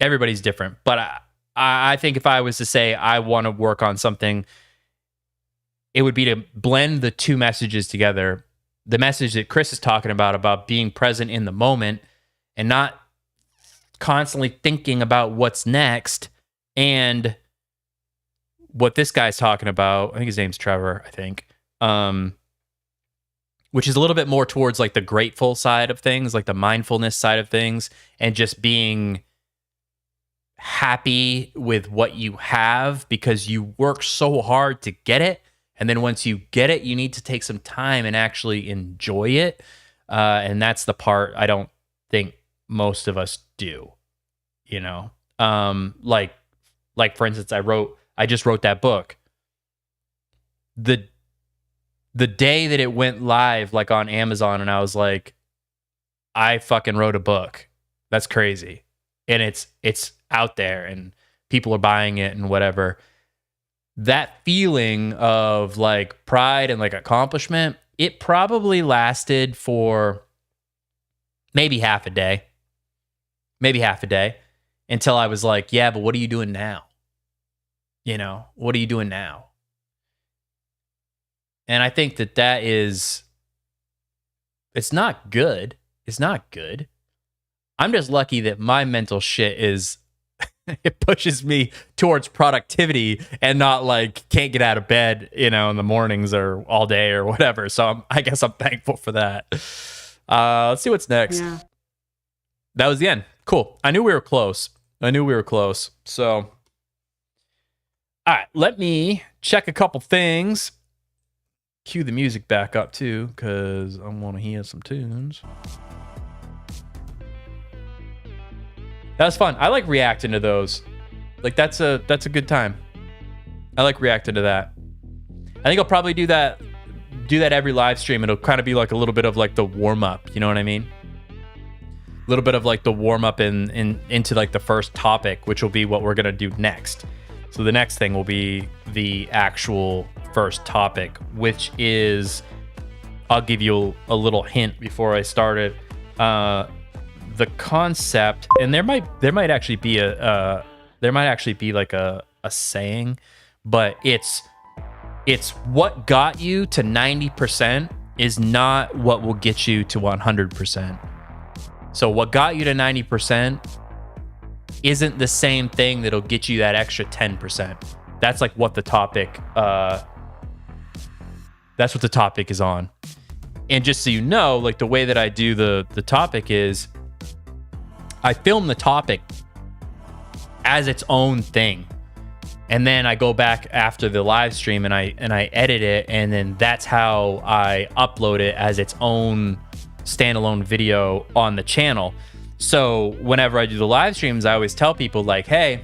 everybody's different. But I think if I was to say I want to work on something, it would be to blend the two messages together. The message that Chris is talking about being present in the moment and not constantly thinking about what's next, and what this guy's talking about, I think his name's Trevor, which is a little bit more towards like the grateful side of things, like the mindfulness side of things, and just being happy with what you have because you work so hard to get it. And then once you get it, you need to take some time and actually enjoy it. And that's the part I don't think most of us do, you know? Like for instance, I just wrote that book. The day that it went live, like on Amazon, and I was like, I fucking wrote a book. That's crazy. And it's out there and people are buying it and whatever. That feeling of like pride and like accomplishment, it probably lasted for maybe half a day until I was like, yeah, but what are you doing now? You know, what are you doing now? And I think that is, it's not good. It's not good. I'm just lucky that my mental shit is, it pushes me towards productivity and not like can't get out of bed, you know, in the mornings or all day or whatever. So I guess I'm thankful for that. Let's see what's next. Yeah. That was the end. Cool. I knew we were close. So, all right, let me check a couple things. Cue the music back up too, because I want to hear some tunes. That was fun. I like reacting to those. Like that's a good time. I like reacting to that. I think I'll probably do that every live stream. It'll kind of be like a little bit of like the warm up. You know what I mean? A little bit of like the warm up into like the first topic, which will be what we're gonna do next. So the next thing will be the actual first topic, which is I'll give you a little hint before I start it. The concept, and there might actually be like a saying, but it's what got you to 90% is not what will get you to 100%. So what got you to 90% isn't the same thing that'll get you that extra 10%. That's like what the topic is on. And just so you know, like the way that I do the topic is I film the topic as its own thing. And then I go back after the live stream and I edit it, and then that's how I upload it as its own standalone video on the channel. So whenever I do the live streams, I always tell people like, hey,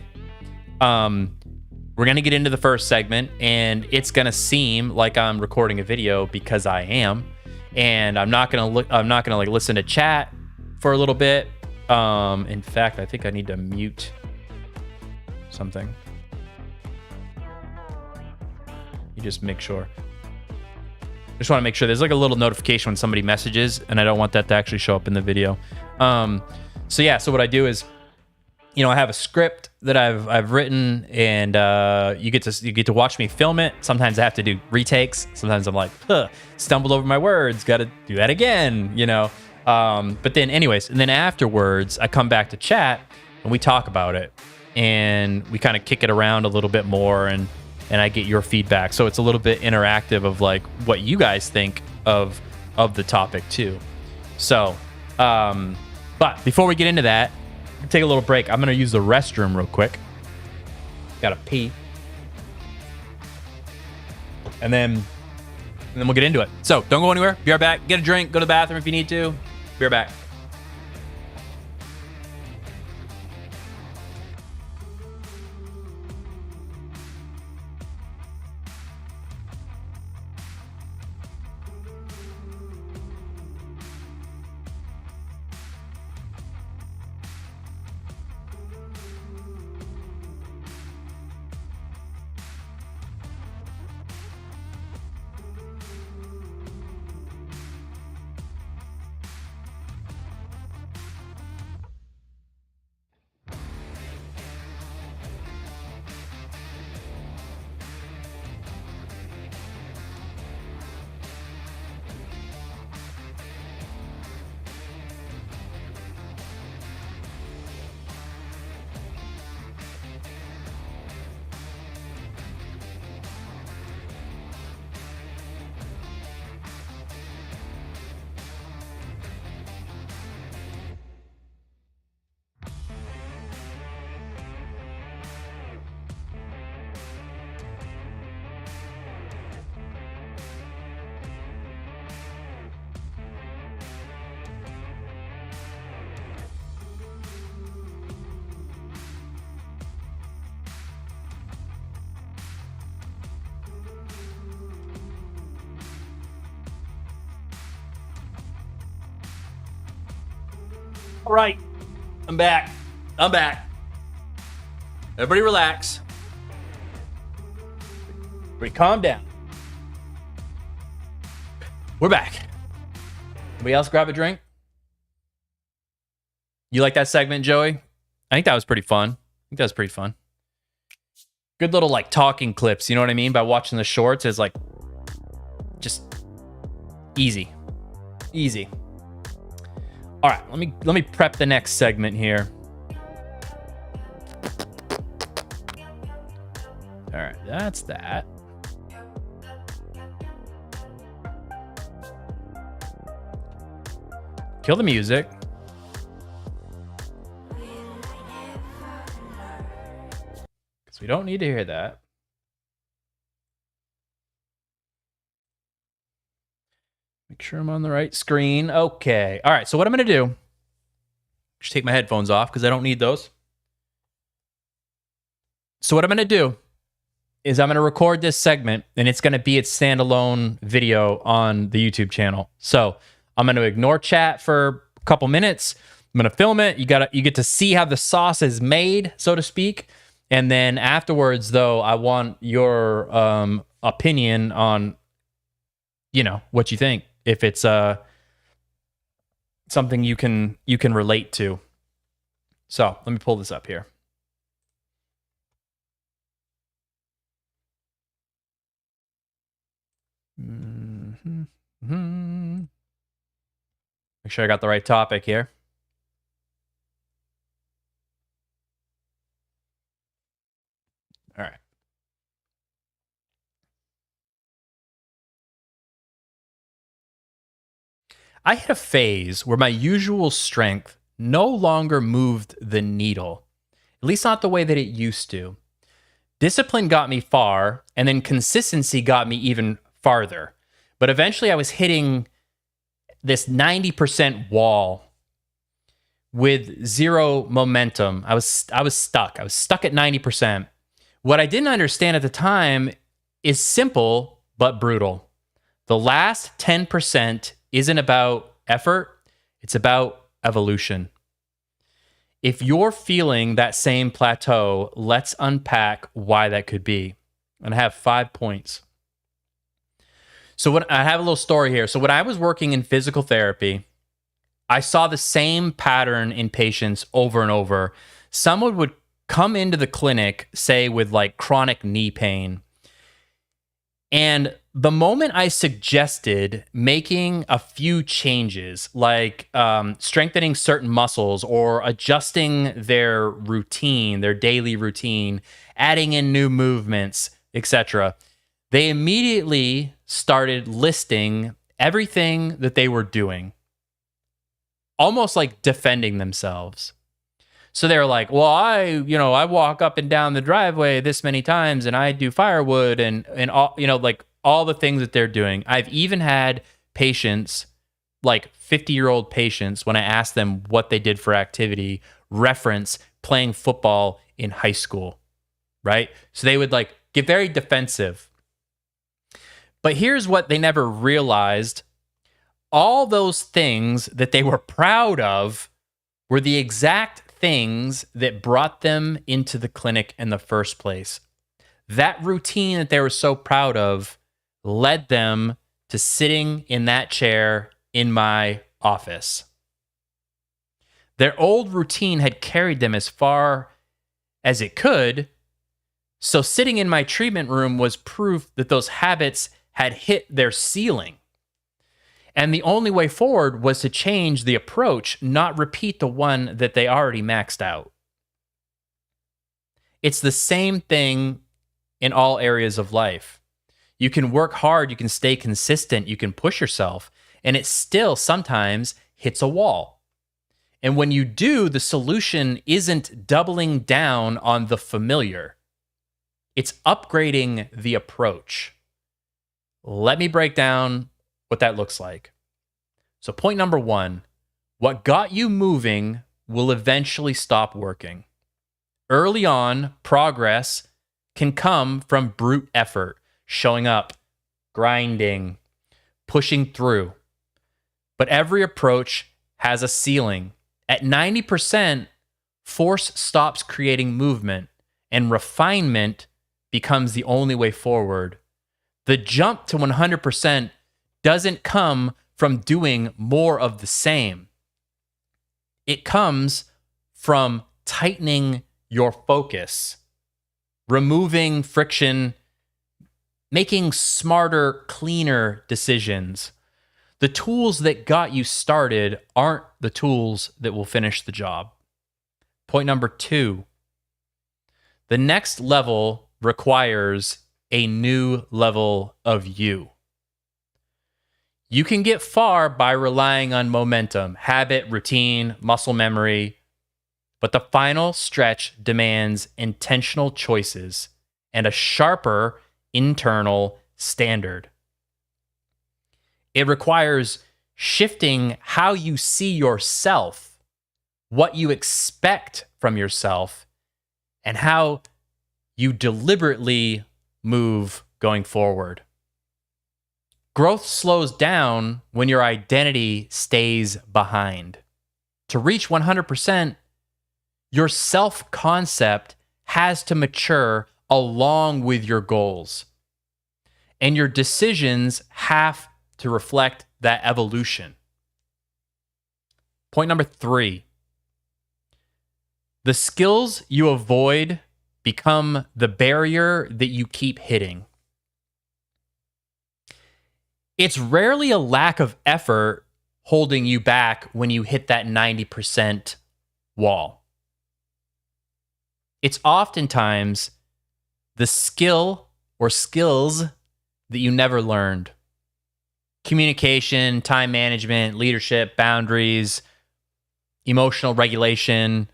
we're gonna get into the first segment, and it's gonna seem like I'm recording a video because I am, and I'm not gonna like listen to chat for a little bit. In fact, I think I need to mute something. You just make sure. I just want to make sure there's like a little notification when somebody messages, and I don't want that to actually show up in the video. So yeah, so what I do is, you know, I have a script that I've written, and you get to watch me film it. Sometimes I have to do retakes. Sometimes I'm like, stumbled over my words, got to do that again, you know. But then anyways, and then afterwards I come back to chat and we talk about it, and we kind of kick it around a little bit more, and I get your feedback. So it's a little bit interactive of like what you guys think of the topic too. So, but before we get into that, take a little break. I'm going to use the restroom real quick. Got to pee. And then we'll get into it. So don't go anywhere. Be right back. Get a drink. Go to the bathroom if you need to. Be right back. All right, I'm back. Everybody relax. Everybody calm down. We're back. Anybody else grab a drink? You like that segment, Joey? I think that was pretty fun. Good little like talking clips, you know what I mean? By watching the shorts is like just easy. All right, let me prep the next segment here. All right, that's that. Kill the music. Because we don't need to hear that. Make sure I'm on the right screen. Okay. All right. So what I'm going to do, just take my headphones off because I don't need those. So what I'm going to do is I'm going to record this segment, and it's going to be its standalone video on the YouTube channel. So I'm going to ignore chat for a couple minutes. I'm going to film it. You get to see how the sauce is made, so to speak. And then afterwards, though, I want your opinion on, you know, what you think. if it's something you can relate to. So let me pull this up here. Make sure I got the right topic here. All right. I hit a phase where my usual strength no longer moved the needle, at least not the way that it used to. Discipline got me far, and then consistency got me even farther. But eventually I was hitting this 90% wall with zero momentum. I was stuck. I was stuck at 90%. What I didn't understand at the time is simple but brutal. The last 10% isn't about effort, it's about evolution. If you're feeling that same plateau, let's unpack why that could be. And I have 5 points. So I have a little story here. So when I was working in physical therapy, I saw the same pattern in patients over and over. Someone would come into the clinic, say with like chronic knee pain. And the moment I suggested making a few changes, like strengthening certain muscles or adjusting their routine, their daily routine, adding in new movements, etc., they immediately started listing everything that they were doing, almost like defending themselves. So they're like, well, I walk up and down the driveway this many times and I do firewood and all, like all the things that they're doing. I've even had patients, like 50-year-old patients, when I asked them what they did for activity, reference playing football in high school, right? So they would like get very defensive. But here's what they never realized. All those things that they were proud of were the exact things that brought them into the clinic in the first place. That routine that they were so proud of led them to sitting in that chair in my office. Their old routine had carried them as far as it could, so sitting in my treatment room was proof that those habits had hit their ceiling. And the only way forward was to change the approach, not repeat the one that they already maxed out. It's the same thing in all areas of life. You can work hard, you can stay consistent, you can push yourself, and it still sometimes hits a wall. And when you do, the solution isn't doubling down on the familiar. It's upgrading the approach. Let me break down what that looks like. So point number 1, what got you moving will eventually stop working. Early on, progress can come from brute effort, showing up, grinding, pushing through. But every approach has a ceiling. At 90%, force stops creating movement, and refinement becomes the only way forward. The jump to 100% doesn't come from doing more of the same. It comes from tightening your focus, removing friction, making smarter, cleaner decisions. The tools that got you started aren't the tools that will finish the job. Point number 2, the next level requires a new level of you. You can get far by relying on momentum, habit, routine, muscle memory, but the final stretch demands intentional choices and a sharper internal standard. It requires shifting how you see yourself, what you expect from yourself, and how you deliberately move going forward. Growth slows down when your identity stays behind. To reach 100%, your self-concept has to mature along with your goals. And your decisions have to reflect that evolution. Point number 3. The skills you avoid become the barrier that you keep hitting. It's rarely a lack of effort holding you back when you hit that 90% wall. It's oftentimes the skill or skills that you never learned. Communication, time management, leadership, boundaries, emotional regulation.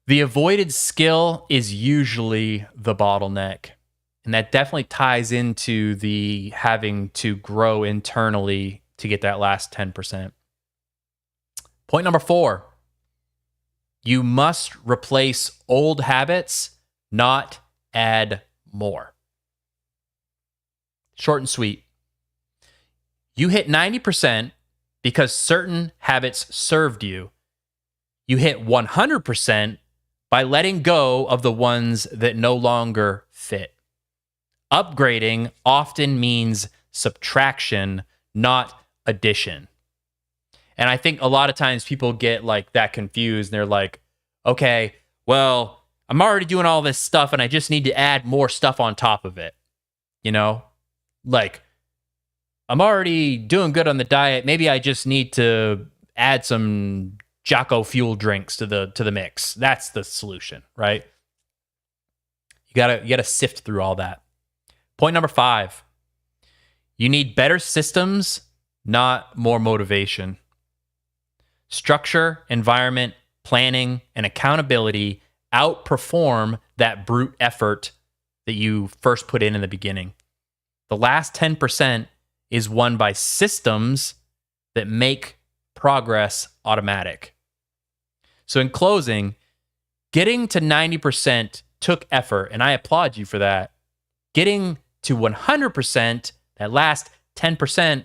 The avoided skill is usually the bottleneck. And that definitely ties into the having to grow internally to get that last 10%. Point number 4. You must replace old habits, not add more. Short and sweet. You hit 90% because certain habits served you. You hit 100% by letting go of the ones that no longer fit. Upgrading often means subtraction, not addition. And I think a lot of times people get like that confused and they're like, okay, well, I'm already doing all this stuff and I just need to add more stuff on top of it. You know, like I'm already doing good on the diet. Maybe I just need to add some Jocko Fuel drinks to the mix. That's the solution, right? You gotta sift through all that. Point number 5. You need better systems, not more motivation. Structure, environment, planning, and accountability outperform that brute effort that you first put in the beginning. The last 10% is won by systems that make progress automatic. So in closing, getting to 90% took effort, and I applaud you for that. Getting to 100%, that last 10%,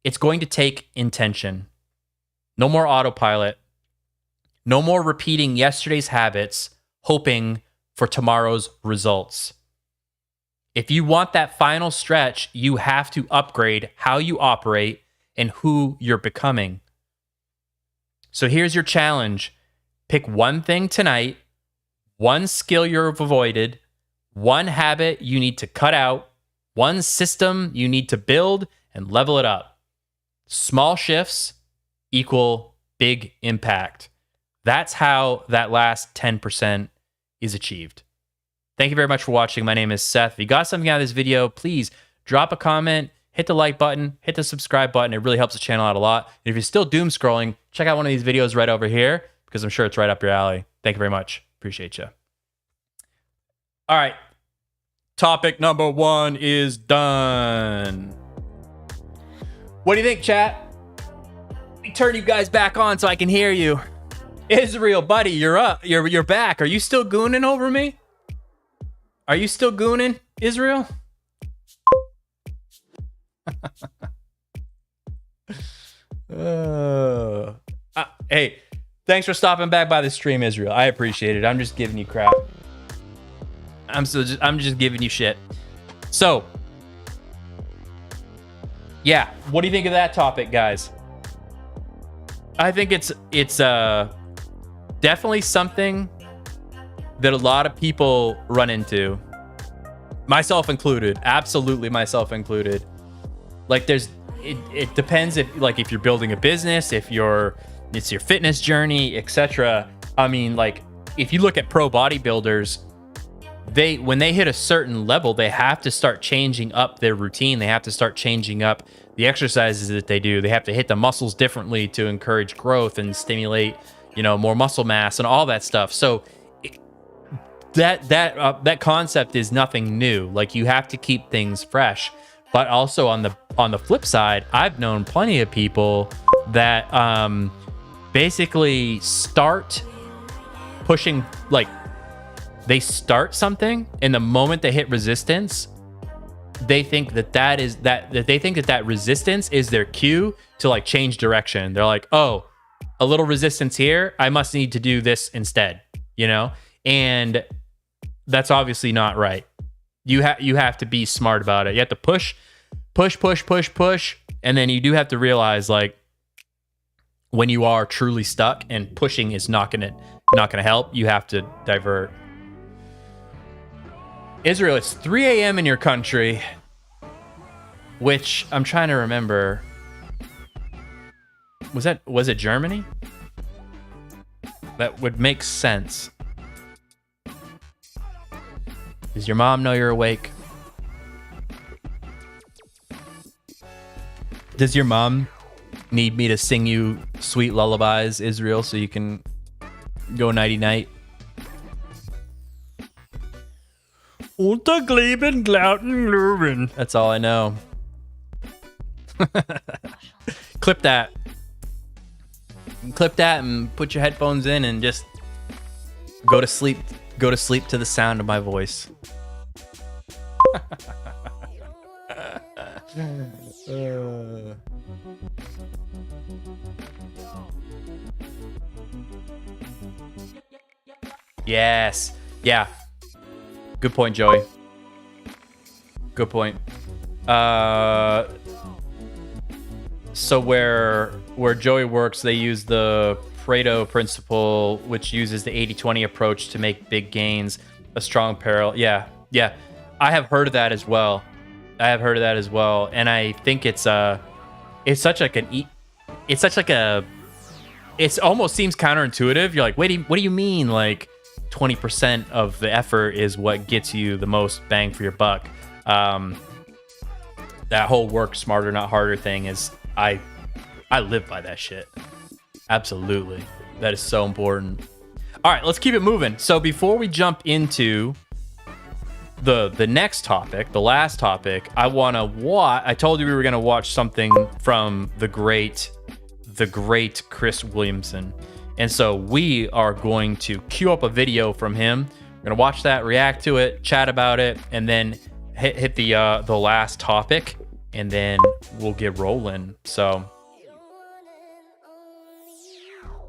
it's going to take intention. No more autopilot. No more repeating yesterday's habits, hoping for tomorrow's results. If you want that final stretch, you have to upgrade how you operate and who you're becoming. So here's your challenge. Pick one thing tonight, one skill you've avoided, one habit you need to cut out, one system you need to build and level it up. Small shifts equal big impact. That's how that last 10% is achieved. Thank you very much for watching. My name is Seth. If you got something out of this video, please drop a comment, hit the like button, hit the subscribe button. It really helps the channel out a lot. And if you're still doom scrolling, check out one of these videos right over here because I'm sure it's right up your alley. Thank you very much. Appreciate you. All right. Topic number 1 is done. What do you think, chat? Let me turn you guys back on so I can hear you. Israel, buddy, you're up. You're back. Are you still gooning over me? Are you still gooning, Israel? Hey, thanks for stopping back by the stream, Israel. I appreciate it. I'm just giving you crap. I'm just giving you shit. So, yeah, what do you think of that topic, guys? I think it's definitely something that a lot of people run into, myself included. Absolutely, myself included. Like, it depends if you're building a business, it's your fitness journey, etc. I mean, like, if you look at pro bodybuilders, when they hit a certain level, they have to start changing up their routine. They have to start changing up the exercises that they do. They have to hit the muscles differently to encourage growth and stimulate, more muscle mass and all that stuff. So that concept is nothing new. Like, you have to keep things fresh. But also on the flip side, I've known plenty of people that basically start pushing, like, they start something, and the moment they hit resistance, they think that resistance is their cue to, like, change direction. They're like, oh, a little resistance here, I must need to do this instead, and that's obviously not right. You have to be smart about it. You have to push push, and then you do have to realize, like, when you are truly stuck and pushing is not gonna help, you have to divert. Israel, it's 3 a.m. in your country, which I'm trying to remember. Was it Germany? That would make sense. Does your mom know you're awake? Does your mom need me to sing you sweet lullabies, Israel, so you can go nighty-night? That's all I know. Clip that. Clip that and put your headphones in and just go to sleep. Go to sleep to the sound of my voice. Yes. Yeah. Good point, Joey. Good point. So where Joey works, they use the Pareto principle, which uses the 80-20 approach to make big gains a strong parallel. Yeah. I have heard of that as well. And I think it almost seems counterintuitive. You're like, wait, what do you mean? Like 20% of the effort is what gets you the most bang for your buck. That whole work smarter, not harder thing is, I live by that shit. Absolutely. That is so important. All right, let's keep it moving. So before we jump into the next topic, the last topic, I told you we were going to watch something from the great Chris Williamson. And so we are going to queue up a video from him. We're going to watch that, react to it, chat about it, and then hit the last topic, and then we'll get rolling. So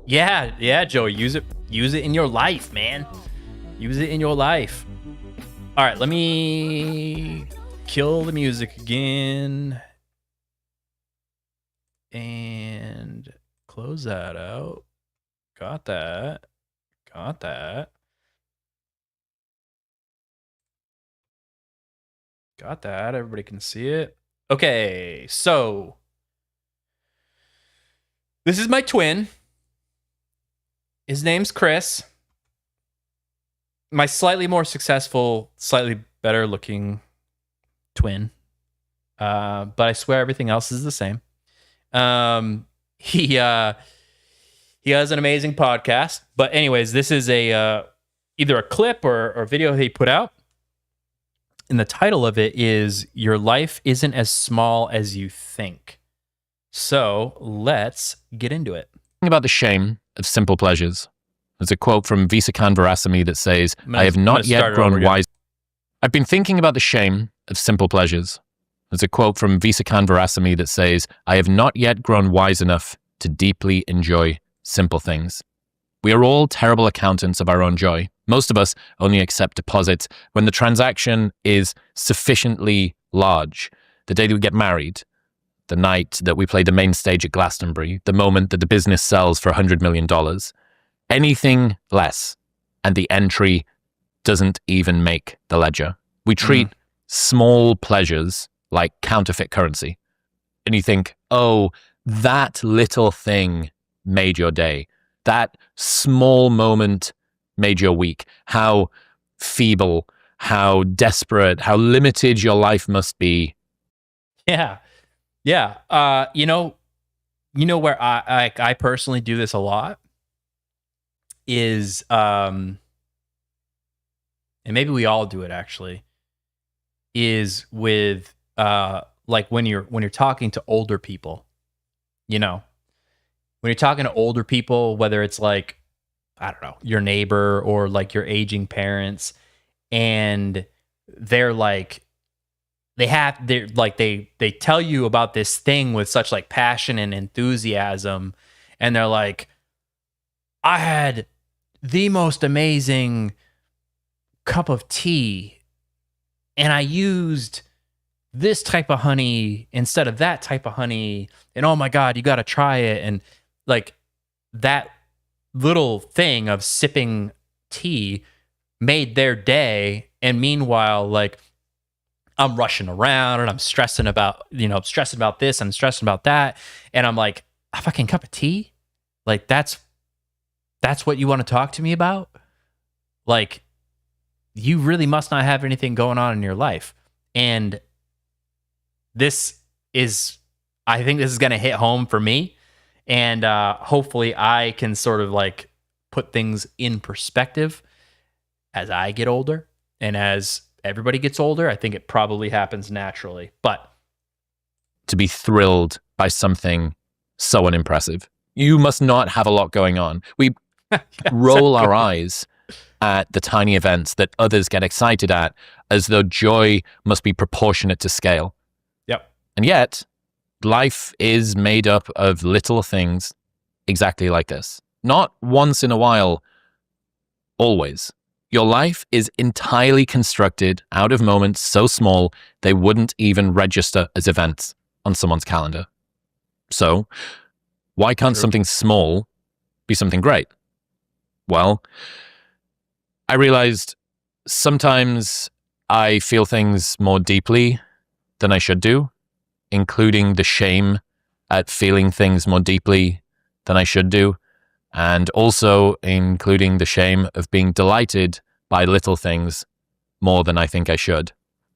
yeah, Joey, use it in your life, man. Use it in your life. All right, let me kill the music again and close that out. Got that. Everybody can see it. Okay, so this is my twin. His name's Chris. My slightly more successful, slightly better looking twin. But I swear everything else is the same. He has an amazing podcast. But anyways, this is either a clip or a video he put out. And the title of it is "Your Life Isn't as Small as You Think." So let's get into it. About the shame of simple pleasures. There's a quote from Visakan Varasamy that says, I have not yet grown wise. I've been thinking about the shame of simple pleasures. There's a quote from Visakan Varasamy that says, I have not yet grown wise enough to deeply enjoy simple things. We are all terrible accountants of our own joy. Most of us only accept deposits when the transaction is sufficiently large. The day that we get married, the night that we play the main stage at Glastonbury, the moment that the business sells for $100 million. Anything less, and the entry doesn't even make the ledger. We treat small pleasures like counterfeit currency. And you think, oh, that little thing made your day. That small moment made your week. How feeble, how desperate, how limited your life must be. Yeah. You know where I personally do this a lot is, and maybe we all do it actually, is with like when you're talking to older people, when you're talking to older people, whether it's like, I don't know, your neighbor or like your aging parents, and they're like, they tell you about this thing with such like passion and enthusiasm, and they're like, I had the most amazing cup of tea and I used this type of honey instead of that type of honey, and oh my God, you got to try it. And like that little thing of sipping tea made their day. And meanwhile, like I'm rushing around and I'm stressing about, stressing about this, I'm stressing about that. And I'm like, a fucking cup of tea? Like that's what you want to talk to me about? Like, you really must not have anything going on in your life. And I think this is going to hit home for me. And hopefully I can sort of like put things in perspective as I get older. And as everybody gets older, I think it probably happens naturally. But to be thrilled by something so unimpressive, you must not have a lot going on. We roll our eyes at the tiny events that others get excited at as though joy must be proportionate to scale. Yep. And yet, life is made up of little things exactly like this. Not once in a while, always. Your life is entirely constructed out of moments so small they wouldn't even register as events on someone's calendar. So, why can't something small be something great? Well, I realized sometimes I feel things more deeply than I should do, including the shame at feeling things more deeply than I should do, and also including the shame of being delighted by little things more than I think I should.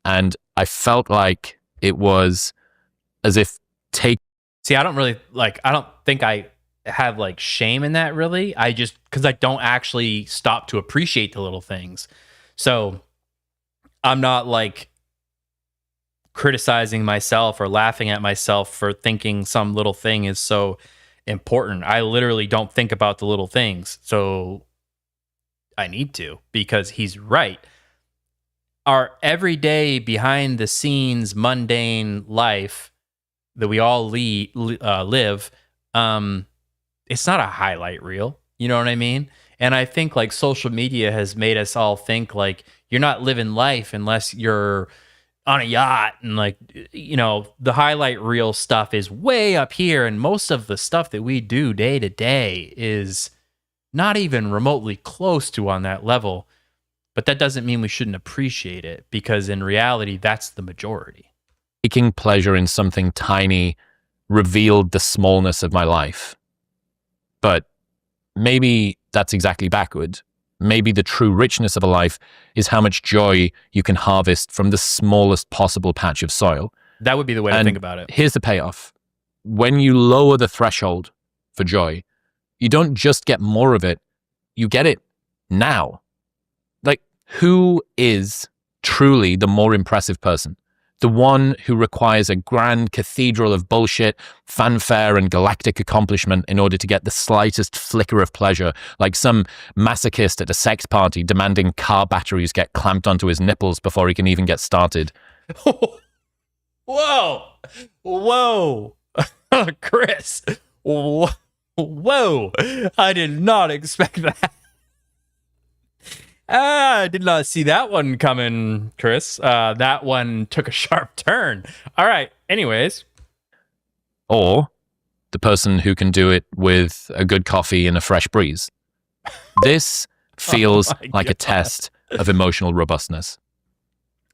And I felt like it was as if See, I don't think I have like shame in that really. Because I don't actually stop to appreciate the little things. So I'm not like criticizing myself or laughing at myself for thinking some little thing is so important. I literally don't think about the little things. So I need to, because he's right. Our everyday, behind the scenes, mundane life that we all live, it's not a highlight reel. You know what I mean? And I think like social media has made us all think like you're not living life unless you're on a yacht, and like, the highlight reel stuff is way up here. And most of the stuff that we do day to day is not even remotely close to on that level. But that doesn't mean we shouldn't appreciate it, because in reality, that's the majority. Taking pleasure in something tiny revealed the smallness of my life. But maybe that's exactly backward. Maybe the true richness of a life is how much joy you can harvest from the smallest possible patch of soil. That would be the way to think about it. Here's the payoff. When you lower the threshold for joy, you don't just get more of it, you get it now. Like, who is truly the more impressive person? The one who requires a grand cathedral of bullshit, fanfare, and galactic accomplishment in order to get the slightest flicker of pleasure, like some masochist at a sex party demanding car batteries get clamped onto his nipples before he can even get started. Whoa! Chris! Whoa! I did not expect that. I did not see that one coming, Chris. That one took a sharp turn. All right. Anyways. Or the person who can do it with a good coffee and a fresh breeze. This feels like a test of emotional robustness.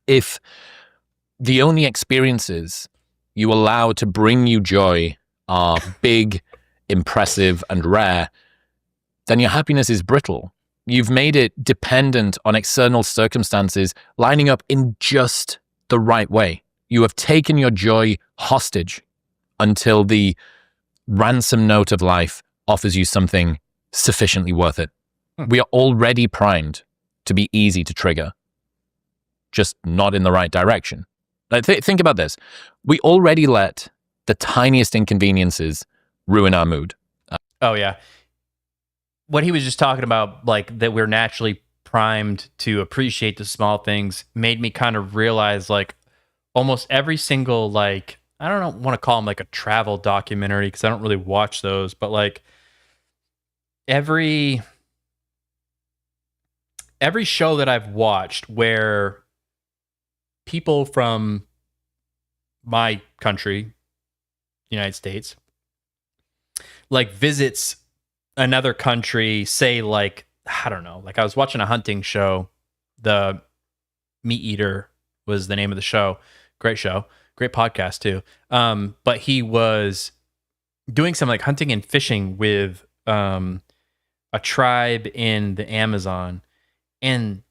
If the only experiences you allow to bring you joy are big, impressive, and rare, then your happiness is brittle. You've made it dependent on external circumstances lining up in just the right way. You have taken your joy hostage until the ransom note of life offers you something sufficiently worth it. We are already primed to be easy to trigger, just not in the right direction. Like, think about this. We already let the tiniest inconveniences ruin our mood. Oh, yeah. What he was just talking about, like that we're naturally primed to appreciate the small things, made me kind of realize like almost every single, like, I don't want to call them like a travel documentary because I don't really watch those, but like every show that I've watched where people from my country, United States, like visits another country, say like, I don't know, like I was watching a hunting show. The Meat Eater was the name of the show. Great show. Great podcast too. But he was doing some like hunting and fishing with a tribe in the Amazon. And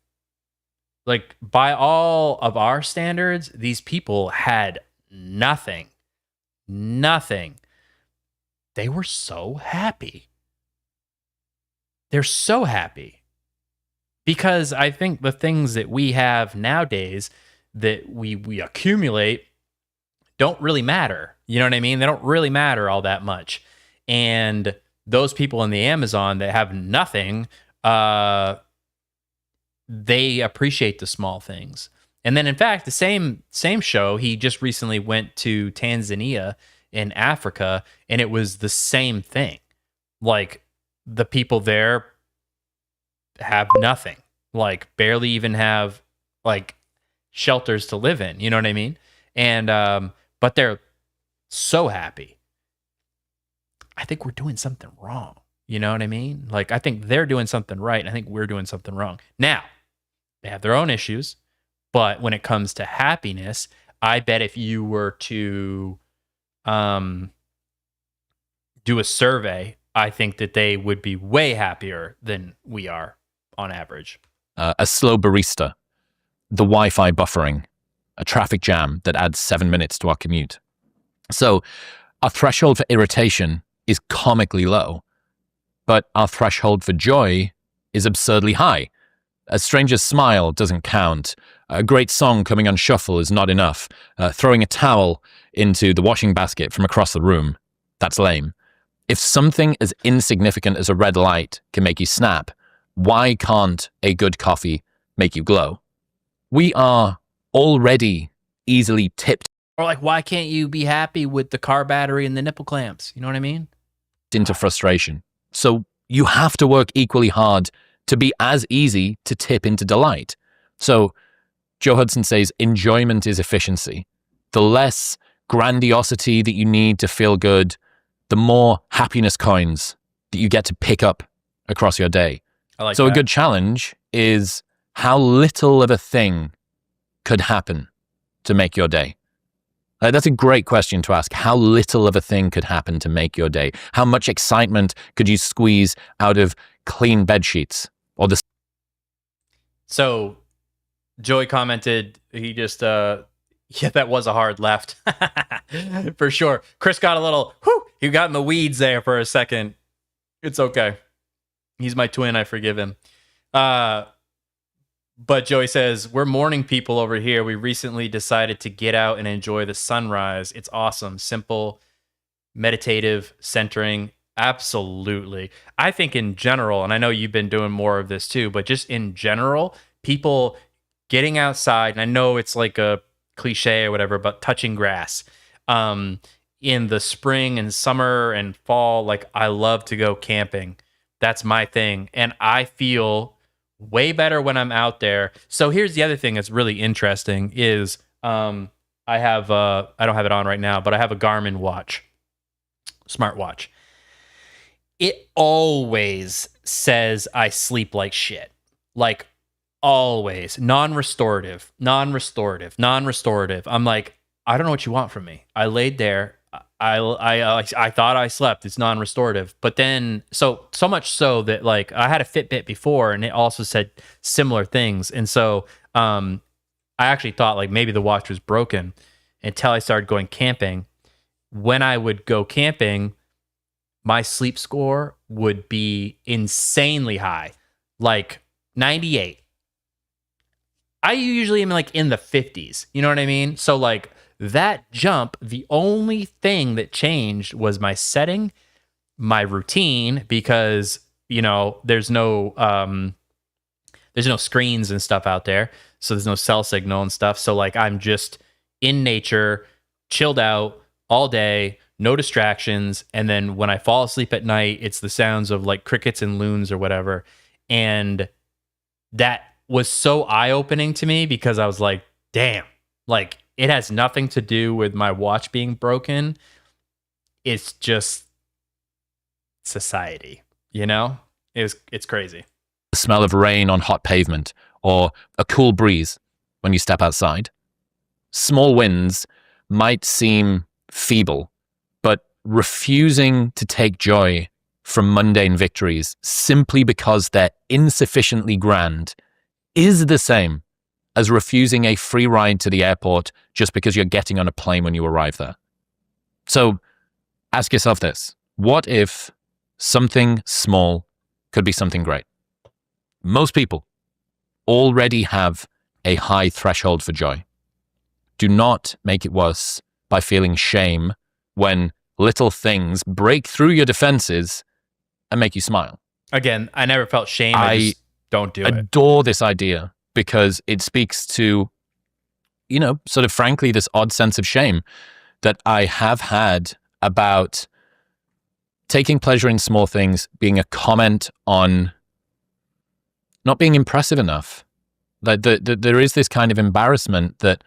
like by all of our standards, these people had nothing. Nothing. They were so happy. They're so happy. Because I think the things that we have nowadays that we accumulate don't really matter. You know what I mean? They don't really matter all that much. And those people in the Amazon that have nothing, they appreciate the small things. And then in fact, the same show, he just recently went to Tanzania in Africa, and it was the same thing. Like the people there have nothing, like barely even have like shelters to live in. You know what I mean? And, but they're so happy. I think we're doing something wrong. You know what I mean? Like, I think they're doing something right, and I think we're doing something wrong. Now, they have their own issues, but when it comes to happiness, I bet if you were to do a survey, I think that they would be way happier than we are on average. A slow barista, the Wi-Fi buffering, a traffic jam that adds 7 minutes to our commute. So our threshold for irritation is comically low, but our threshold for joy is absurdly high. A stranger's smile doesn't count. A great song coming on shuffle is not enough. Throwing a towel into the washing basket from across the room, that's lame. If something as insignificant as a red light can make you snap, why can't a good coffee make you glow? We are already easily tipped. Or like, why can't you be happy with the car battery and the nipple clamps? You know what I mean? Into frustration. So you have to work equally hard to be as easy to tip into delight. So Joe Hudson says enjoyment is efficiency. The less grandiosity that you need to feel good, the more happiness coins that you get to pick up across your day. I like so that. A good challenge is how little of a thing could happen to make your day. That's a great question to ask. How little of a thing could happen to make your day? How much excitement could you squeeze out of clean bed sheets? Or the So Joey commented, he just, yeah, that was a hard left. For sure. Chris got a little, he got in the weeds there for a second. It's okay. He's my twin. I forgive him. But Joey says, we're morning people over here. We recently decided to get out and enjoy the sunrise. It's awesome. Simple, meditative, centering. Absolutely. I think in general, and I know you've been doing more of this too, but just in general, people getting outside, and I know it's like a cliche or whatever, but touching grass. In the spring and summer and fall, like I love to go camping. That's my thing. And I feel way better when I'm out there. So here's the other thing that's really interesting is I don't have it on right now, but I have a Garmin watch, smartwatch. It always says I sleep like shit. Like always. Non-restorative. I'm like, I don't know what you want from me. I laid there. I thought I slept. It's non-restorative. But then, so much so that like I had a Fitbit before and it also said similar things. And so I actually thought like maybe the watch was broken until I started going camping. When I would go camping, my sleep score would be insanely high, like 98. I usually am like in the 50s. You know what I mean? So like that jump, the only thing that changed was my setting, my routine, because, you know, there's no screens and stuff out there. So there's no cell signal and stuff. So like I'm just in nature, chilled out all day, no distractions. And then when I fall asleep at night, it's the sounds of like crickets and loons or whatever. And that was so eye-opening to me because I was like, damn, like it has nothing to do with my watch being broken. It's just society, you know? It's crazy. The smell of rain on hot pavement, or a cool breeze when you step outside. Small wins might seem feeble, but refusing to take joy from mundane victories simply because they're insufficiently grand is the same as refusing a free ride to the airport just because you're getting on a plane when you arrive there. So ask yourself this: what if something small could be something great? Most people already have a high threshold for joy. Do not make it worse by feeling shame when little things break through your defenses and make you smile. Again, I never felt shame. I just don't do it. I adore this idea because it speaks to, you know, sort of frankly, this odd sense of shame that I have had about taking pleasure in small things being a comment on not being impressive enough. Like there is this kind of embarrassment that,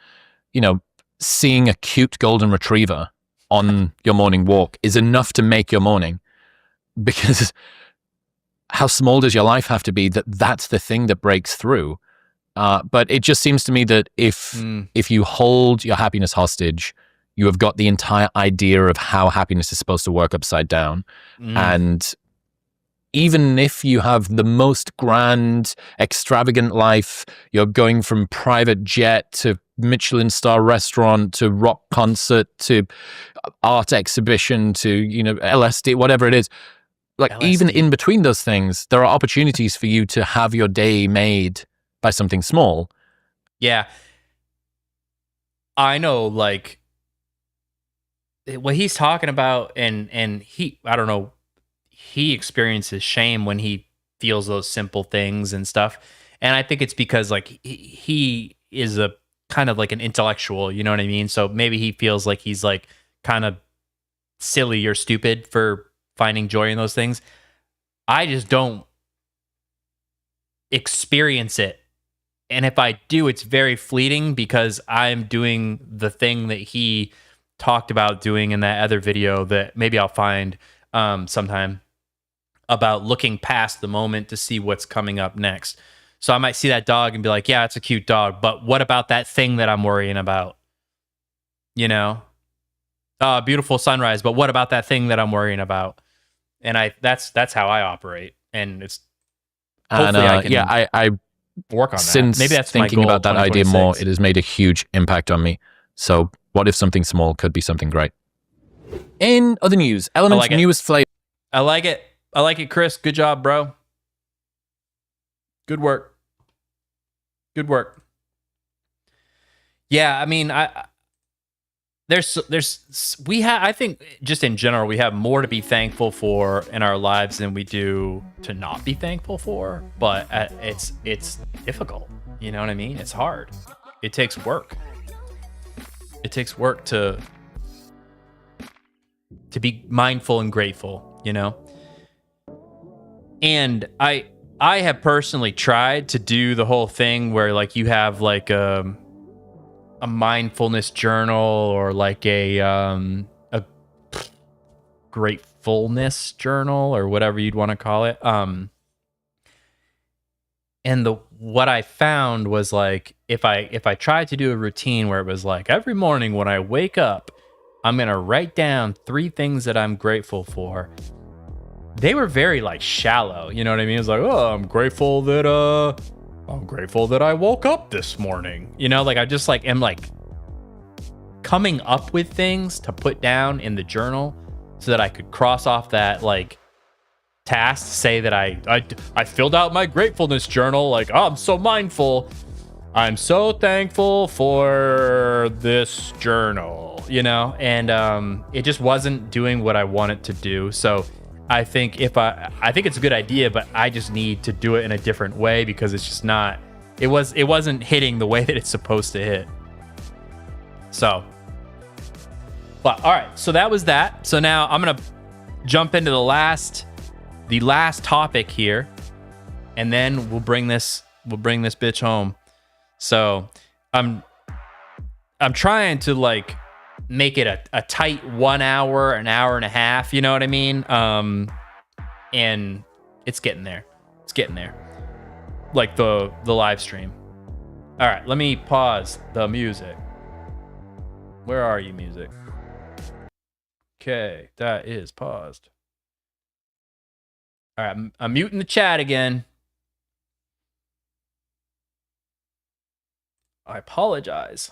you know, seeing a cute golden retriever on your morning walk is enough to make your morning, because how small does your life have to be that that's the thing that breaks through? But it just seems to me that if you hold your happiness hostage, you have got the entire idea of how happiness is supposed to work upside down. And even if you have the most grand, extravagant life, you're going from private jet to Michelin star restaurant to rock concert to art exhibition to, you know, LSD, whatever it is. Like LSD. Even in between those things, there are opportunities for you to have your day made by something small. Yeah. I know, like, what he's talking about, and he, I don't know, he experiences shame when he feels those simple things and stuff. And I think it's because, like, he is a kind of like an intellectual, you know what I mean? So maybe he feels like he's like kind of silly or stupid for finding joy in those things. I just don't experience it. And if I do, it's very fleeting because I'm doing the thing that he talked about doing in that other video that maybe I'll find sometime, about looking past the moment to see what's coming up next. So I might see that dog and be like, yeah, it's a cute dog, but what about that thing that I'm worrying about? You know? Beautiful sunrise, but what about that thing that I'm worrying about? And that's how I operate. And it's hopefully I can I work on that. Since Maybe that's thinking my goal, about that idea more, it has made a huge impact on me. So what if something small could be something great? In other news, Element's newest flavor. I like it. I like it, Chris. Good job, bro. Good work. Good work. Yeah, I mean, I think just in general, we have more to be thankful for in our lives than we do to not be thankful for. But it's difficult. You know what I mean? It's hard. It takes work. It takes work to be mindful and grateful, you know? And I have personally tried to do the whole thing where, like, you have like a mindfulness journal or like a gratefulness journal or whatever you'd want to call it. And what I found was, like, if I tried to do a routine where it was like every morning when I wake up, I'm going to write down 3 things that I'm grateful for. They were very, like, shallow, you know what I mean? It's like, oh, I'm grateful that I woke up this morning. You know, like, I just like am like coming up with things to put down in the journal so that I could cross off that, like, task, say that I filled out my gratefulness journal, like, oh, I'm so mindful. I'm so thankful for this journal, you know? And it just wasn't doing what I wanted to do. So I think I think it's a good idea, but I just need to do it in a different way because it's just not, it wasn't hitting the way that it's supposed to hit. So, but all right, so that was that. So now I'm going to jump into the last topic here, and then we'll bring this bitch home. So, I'm trying to like make it a tight 1 hour, an hour and a half, you know what I mean? And it's getting there. It's getting there. Like the live stream. All right, let me pause the music. Where are you, music? Okay, that is paused. All right, I'm muting the chat again. I apologize.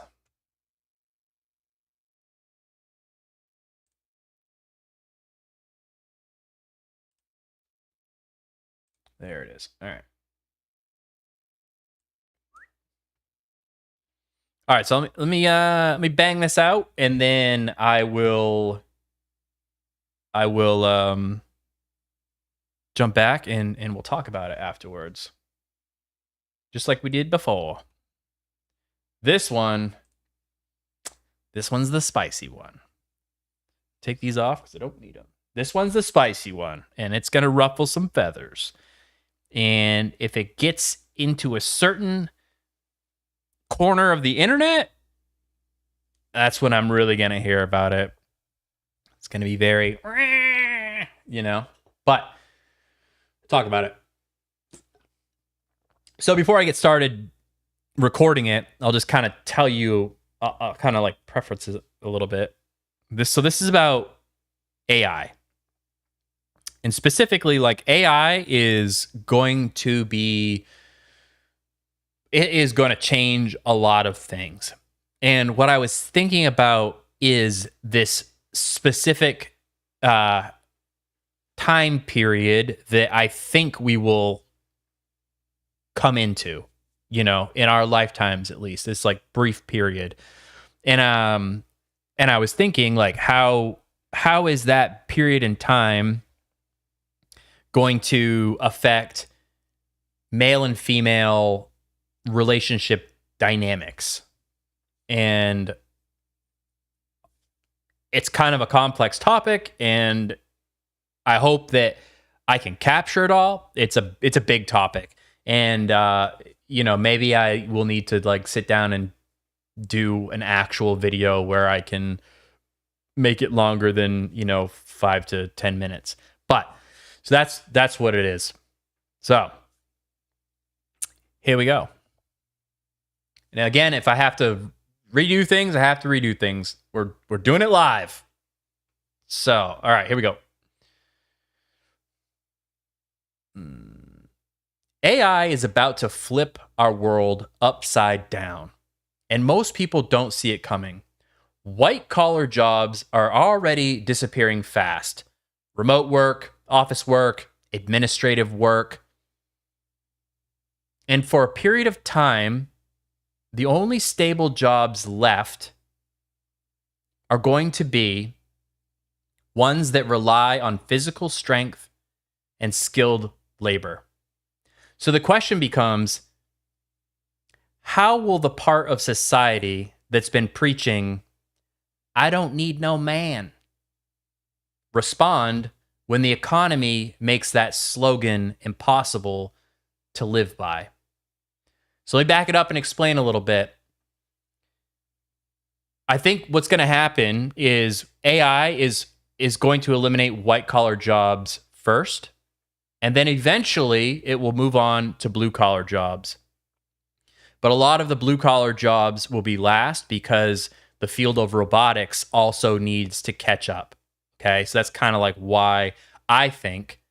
There it is. All right. All right, so let me bang this out, and then I will jump back and we'll talk about it afterwards, just like we did before. This one's the spicy one. Take these off because I don't need them. This one's the spicy one, and it's gonna ruffle some feathers. And if it gets into a certain corner of the internet, that's when I'm really gonna hear about it. It's gonna be very, but talk about it. So before I get started recording it, I'll just kind of tell you, kind of like preferences a little bit. This is about AI. And specifically, like AI is going to change a lot of things. And what I was thinking about is this specific time period that I think we will come into, in our lifetimes at least. This like brief period. And I was thinking like how is that period in time going to affect male and female relationship dynamics? And it's kind of a complex topic, and I hope that I can capture it all. It's a big topic, and maybe I will need to like sit down and do an actual video where I can make it longer than 5 to 10 minutes. But so that's what it is. So here we go. Now again, if I have to redo things, I have to redo things. We're doing it live. So, all right, here we go. AI is about to flip our world upside down, and most people don't see it coming. White-collar jobs are already disappearing fast. Remote work, office work, administrative work. And for a period of time, the only stable jobs left are going to be ones that rely on physical strength and skilled labor. So the question becomes, how will the part of society that's been preaching, "I don't need no man," respond when the economy makes that slogan impossible to live by? So let me back it up and explain a little bit. I think what's going to happen is AI is going to eliminate white-collar jobs first, and then eventually it will move on to blue-collar jobs. But a lot of the blue-collar jobs will be last because the field of robotics also needs to catch up. Okay, so that's kind of like why I think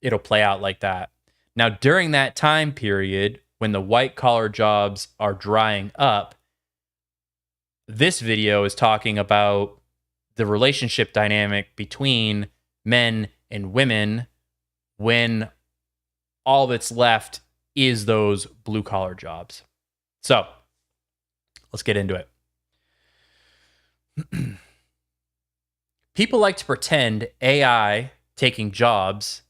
it'll play out like that. Now, during that time period, when the white-collar jobs are drying up, this video is talking about the relationship dynamic between men and women when all that's left is those blue-collar jobs. So, let's get into it. People like to pretend AI taking jobs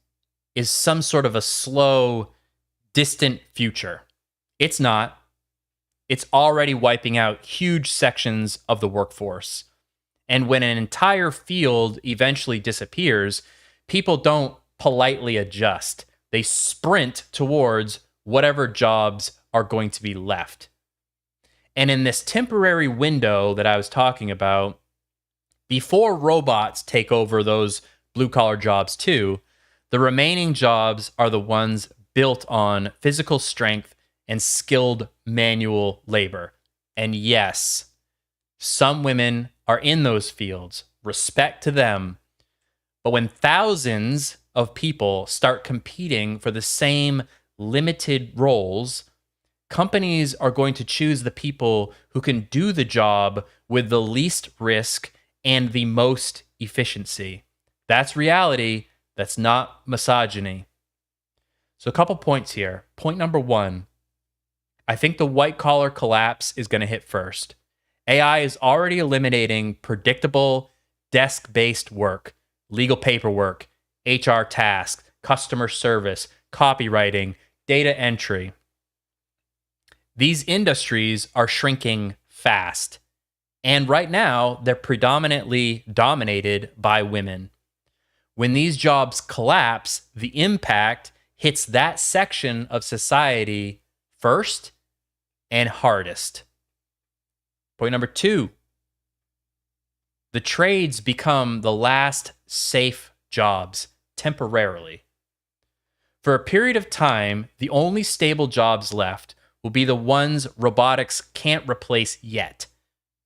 is some sort of a slow, distant future. It's not. It's already wiping out huge sections of the workforce. And when an entire field eventually disappears, people don't politely adjust. They sprint towards whatever jobs are going to be left. And in this temporary window that I was talking about, before robots take over those blue collar jobs too, the remaining jobs are the ones built on physical strength and skilled manual labor. And yes, some women are in those fields. Respect to them. But when thousands of people start competing for the same limited roles, companies are going to choose the people who can do the job with the least risk and the most efficiency. That's reality. That's not misogyny. So a couple points here. Point number one, I think the white collar collapse is going to hit first. AI is already eliminating predictable desk-based work, legal paperwork, HR tasks, customer service, copywriting, data entry. These industries are shrinking fast. And right now, they're predominantly dominated by women. When these jobs collapse, the impact hits that section of society first and hardest. Point number two, the trades become the last safe jobs temporarily. For a period of time, the only stable jobs left will be the ones robotics can't replace yet.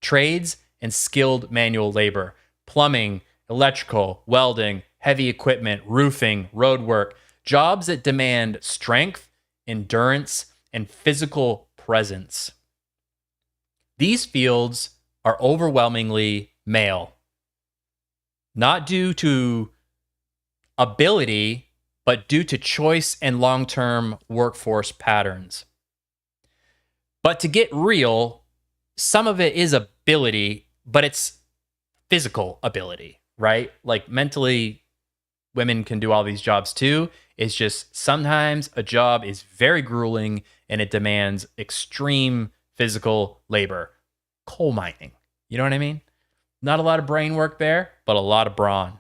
Trades and skilled manual labor, plumbing, electrical, welding, heavy equipment, roofing, road work, jobs that demand strength, endurance, and physical presence. These fields are overwhelmingly male, not due to ability, but due to choice and long-term workforce patterns. But to get real, some of it is ability, but it's physical ability, right? Like mentally, women can do all these jobs too. It's just sometimes a job is very grueling and it demands extreme physical labor. Coal mining, you know what I mean? Not a lot of brain work there, but a lot of brawn.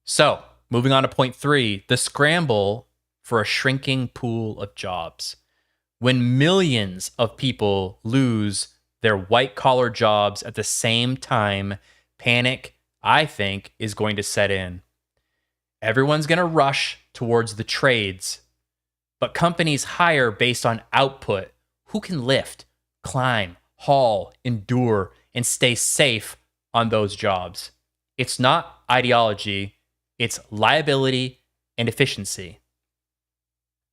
So, moving on to point three, the scramble for a shrinking pool of jobs. When millions of people lose their white-collar jobs at the same time, panic, I think, is going to set in. Everyone's going to rush towards the trades, but companies hire based on output. Who can lift, climb, haul, endure, and stay safe on those jobs? It's not ideology, it's liability and efficiency.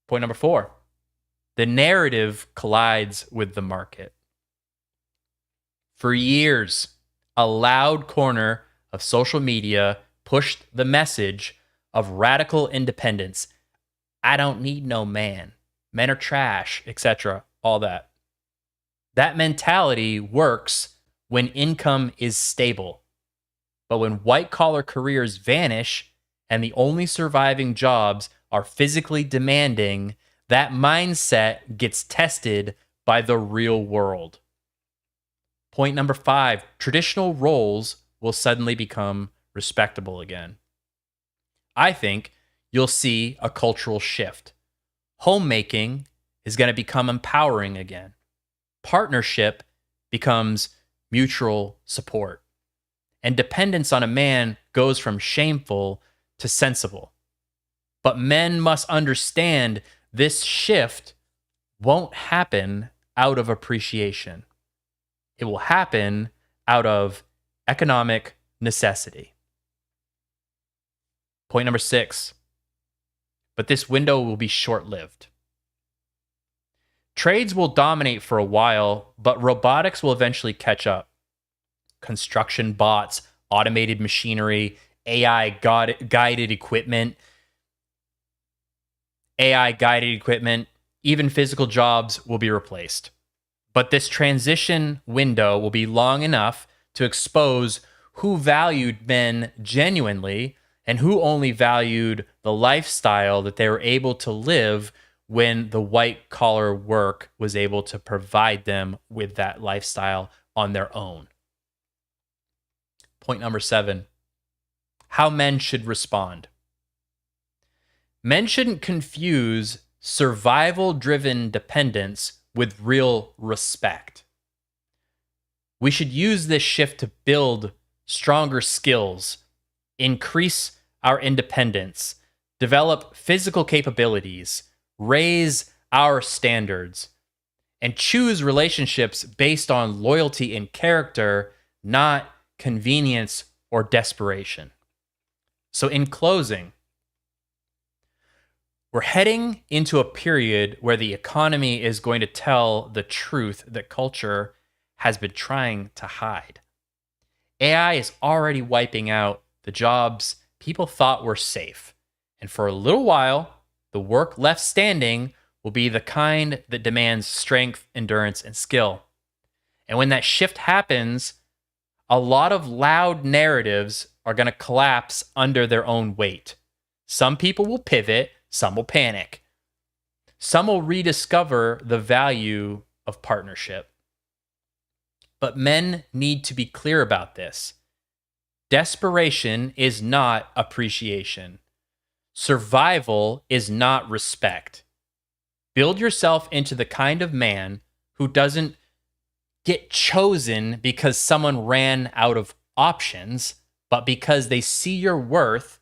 Point number four. The narrative collides with the market. For years, a loud corner of social media pushed the message of radical independence. I don't need no man. Men are trash, etc. All that. That mentality works when income is stable. But when white-collar careers vanish and the only surviving jobs are physically demanding, that mindset gets tested by the real world. Point number five, traditional roles will suddenly become respectable again. I think you'll see a cultural shift. Homemaking is going to become empowering again. Partnership becomes mutual support. And dependence on a man goes from shameful to sensible. But men must understand this shift won't happen out of appreciation. It will happen out of economic necessity. Point number six. But this window will be short-lived. Trades will dominate for a while, but robotics will eventually catch up. Construction bots, automated machinery, AI-guided equipment, even physical jobs will be replaced. But this transition window will be long enough to expose who valued men genuinely and who only valued the lifestyle that they were able to live when the white-collar work was able to provide them with that lifestyle on their own. Point number seven, how men should respond. Men shouldn't confuse survival-driven dependence with real respect. We should use this shift to build stronger skills, increase our independence, develop physical capabilities, raise our standards, and choose relationships based on loyalty and character, not convenience or desperation. So in closing, we're heading into a period where the economy is going to tell the truth that culture has been trying to hide. AI is already wiping out the jobs people thought were safe. And for a little while, the work left standing will be the kind that demands strength, endurance, and skill. And when that shift happens, a lot of loud narratives are going to collapse under their own weight. Some people will pivot, some will panic. Some will rediscover the value of partnership. But men need to be clear about this. Desperation is not appreciation. Survival is not respect. Build yourself into the kind of man who doesn't get chosen because someone ran out of options, but because they see your worth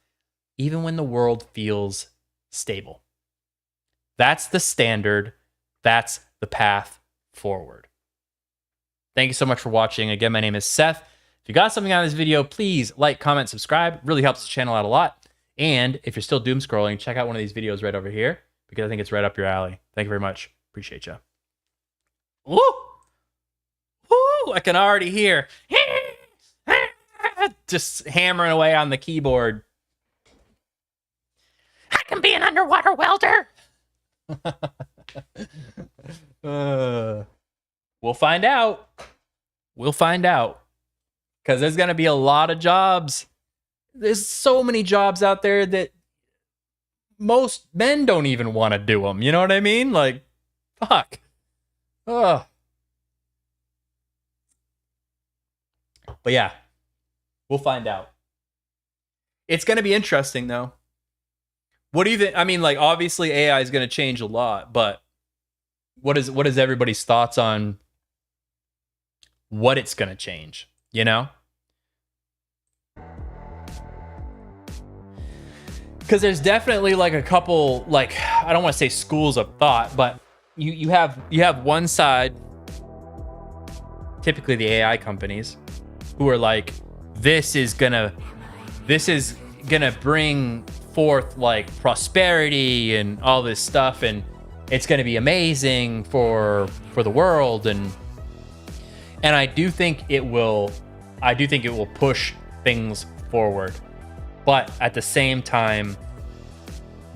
even when the world feels stable. That's the standard. That's the path forward. Thank you so much for watching. Again, my name is Seth. If you got something out of this video, please like, comment, subscribe. It really helps the channel out a lot. And if you're still doom scrolling, check out one of these videos right over here because I think it's right up your alley. Thank you very much. Appreciate you. Woo! Woo! I can already hear just hammering away on the keyboard. I can be an underwater welder. We'll find out. We'll find out. Because there's going to be a lot of jobs. There's so many jobs out there that most men don't even want to do them. You know what I mean? Like, fuck. Ugh. But yeah, we'll find out. It's going to be interesting, though. What do you think? I mean, like, obviously AI is going to change a lot, but what is everybody's thoughts on what it's going to change? You know? Because there's definitely like a couple, like, I don't want to say schools of thought, but you have one side, typically the AI companies, who are like, this is gonna bring forth like prosperity and all this stuff, and it's gonna be amazing for the world, and I do think it will push things forward. But at the same time,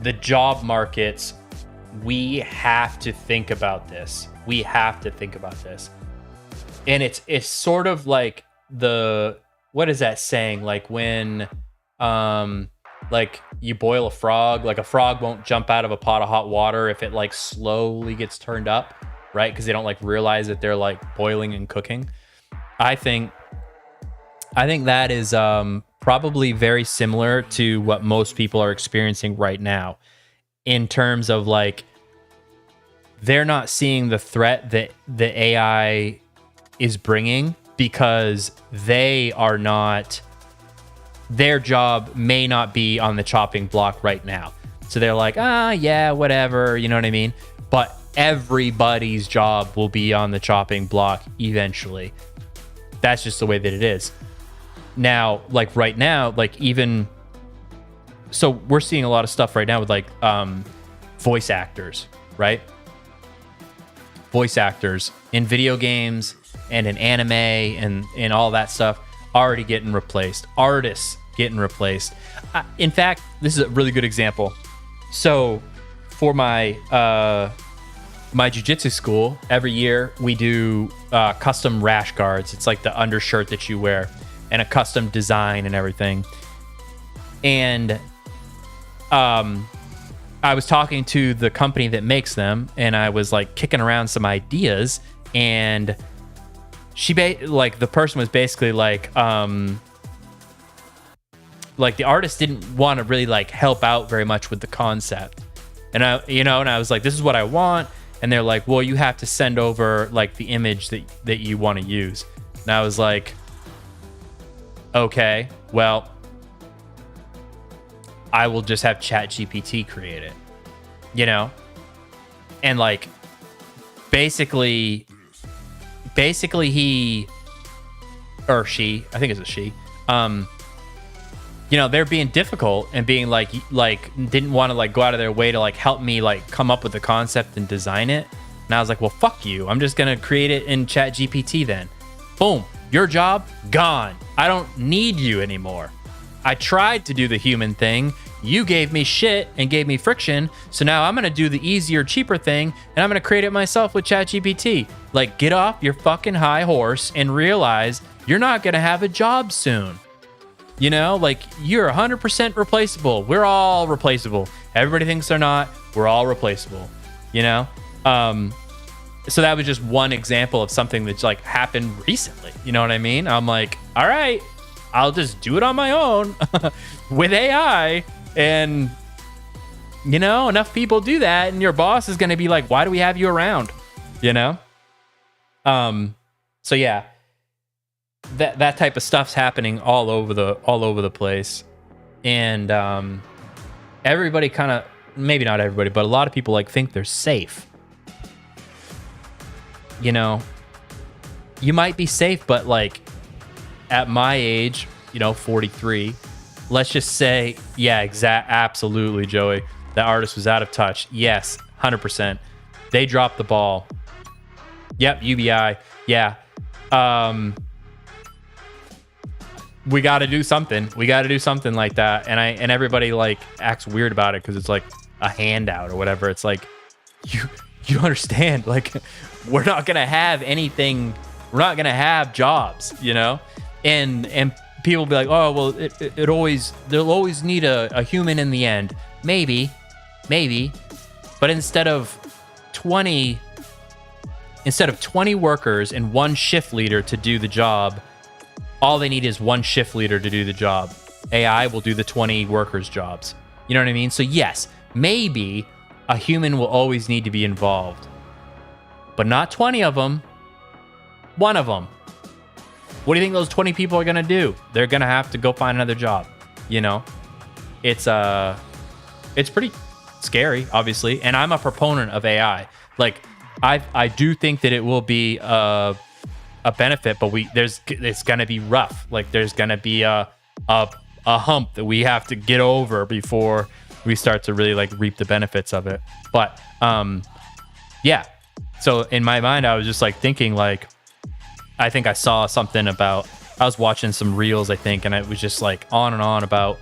the job markets, we have to think about this. We have to think about this. And it's sort of like what is that saying? Like when like you boil a frog, like a frog won't jump out of a pot of hot water if it like slowly gets turned up, right? Because they don't like realize that they're like boiling and cooking. I think that is probably very similar to what most people are experiencing right now, in terms of like they're not seeing the threat that the AI is bringing because they are not, their job may not be on the chopping block right now. So they're like, yeah, whatever, you know what I mean? But everybody's job will be on the chopping block eventually. That's just the way that it is. Now, like right now, like even, so we're seeing a lot of stuff right now with like voice actors, right? Voice actors in video games and in anime and all that stuff already getting replaced. Artists getting replaced. In fact, this is a really good example. So for my my jiu-jitsu school, every year we do custom rash guards. It's like the undershirt that you wear, and a custom design and everything. And I was talking to the company that makes them, and I was like kicking around some ideas, and the person was basically like the artist didn't want to really like help out very much with the concept. And I was like, this is what I want. and they're like, well, you have to send over like the image that you want to use. And I was like, okay, well, I will just have ChatGPT create it, you know? And like, basically he or she, I think it's a she, you know, they're being difficult and being like didn't want to like go out of their way to like help me like come up with the concept and design it. And I was like, well, fuck you. I'm just going to create it in ChatGPT then. Boom. Your job gone. I don't need you anymore. I tried to do the human thing. You gave me shit and gave me friction. So now I'm going to do the easier, cheaper thing, and I'm going to create it myself with ChatGPT. Like, get off your fucking high horse and realize you're not going to have a job soon. You know, like, you're 100% replaceable. We're all replaceable. Everybody thinks they're not. We're all replaceable. You know? So that was just one example of something that's like happened recently. You know what I mean? I'm like, all right, I'll just do it on my own with AI. And, you know, enough people do that, and your boss is going to be like, why do we have you around? You know? So yeah, that type of stuff's happening all over the place. And everybody kind of, maybe not everybody, but a lot of people like think they're safe. You know, you might be safe, but like at my age, you know, 43, let's just say, yeah, absolutely, Joey. The artist was out of touch. Yes, 100%. They dropped the ball. Yep, UBI. Yeah. We got to do something. We got to do something like that. And everybody like acts weird about it because it's like a handout or whatever. It's like, you understand, like, we're not gonna have anything. We're not gonna have jobs, you know. And people will be like, oh well, they'll always need a human in the end. Maybe, but instead of 20 workers and one shift leader to do the job, all they need is one shift leader to do the job. AI will do the 20 workers' jobs. You know what I mean? So yes, maybe a human will always need to be involved, but not 20 of them. One of them. What do you think those 20 people are going to do? They're going to have to go find another job. You know, it's pretty scary, obviously. And I'm a proponent of AI. Like, I do think that it will be a benefit, but it's going to be rough. Like, there's going to be a hump that we have to get over before we start to really like reap the benefits of it. But yeah. So in my mind, I was just like thinking, like, I think I saw something about, I was watching some reels, I think, and it was just like on and on about,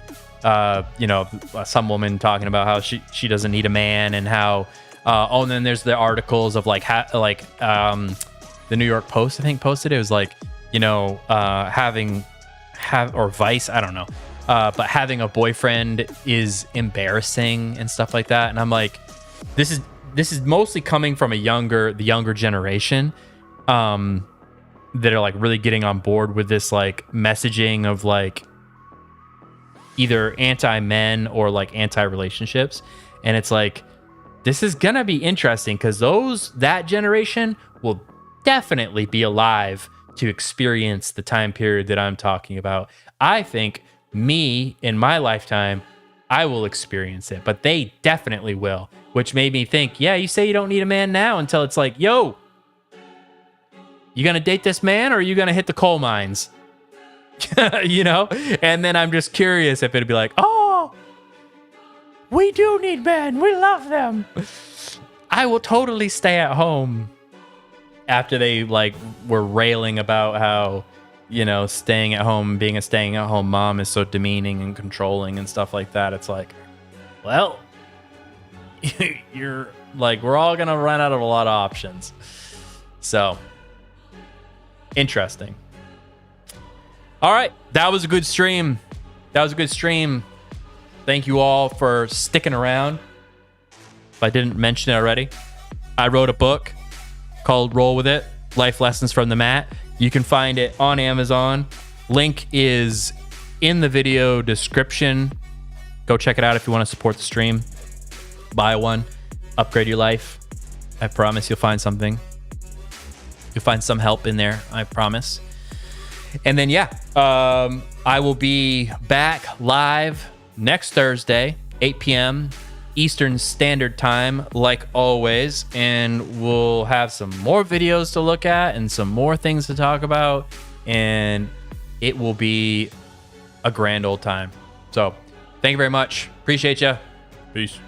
you know, some woman talking about how she doesn't need a man, and how, and then there's the articles of like, the New York Post, I think, posted it. It was like, you know, or Vice, I don't know. But having a boyfriend is embarrassing and stuff like that. And I'm like, this is mostly coming from the younger generation, that are like really getting on board with this like messaging of like either anti-men or like anti-relationships. And it's like, this is gonna be interesting because that generation will definitely be alive to experience the time period that I'm talking about. I think me in my lifetime, I will experience it, but they definitely will, which made me think, yeah, you say you don't need a man now, until it's like, yo, you gonna date this man or are you gonna hit the coal mines? You know? And then I'm just curious if it'd be like, oh, we do need men, we love them. I will totally stay at home. After they like were railing about how, you know, staying at home, being a staying at home mom is so demeaning and controlling and stuff like that. It's like, well, you're like, we're all gonna run out of a lot of options. So interesting. All right, that was a good stream. Thank you all for sticking around. If I didn't mention it already, I wrote a book called Roll With It, Life Lessons from the Mat. You can find it on Amazon. Link is in the video description. Go check it out if you want to support the stream. Buy one, upgrade your life. I promise you'll find something. You'll find some help in there, I promise. And then, yeah, I will be back live next Thursday, 8 p.m. Eastern Standard Time, like always. And we'll have some more videos to look at and some more things to talk about. And it will be a grand old time. So thank you very much. Appreciate you. Peace.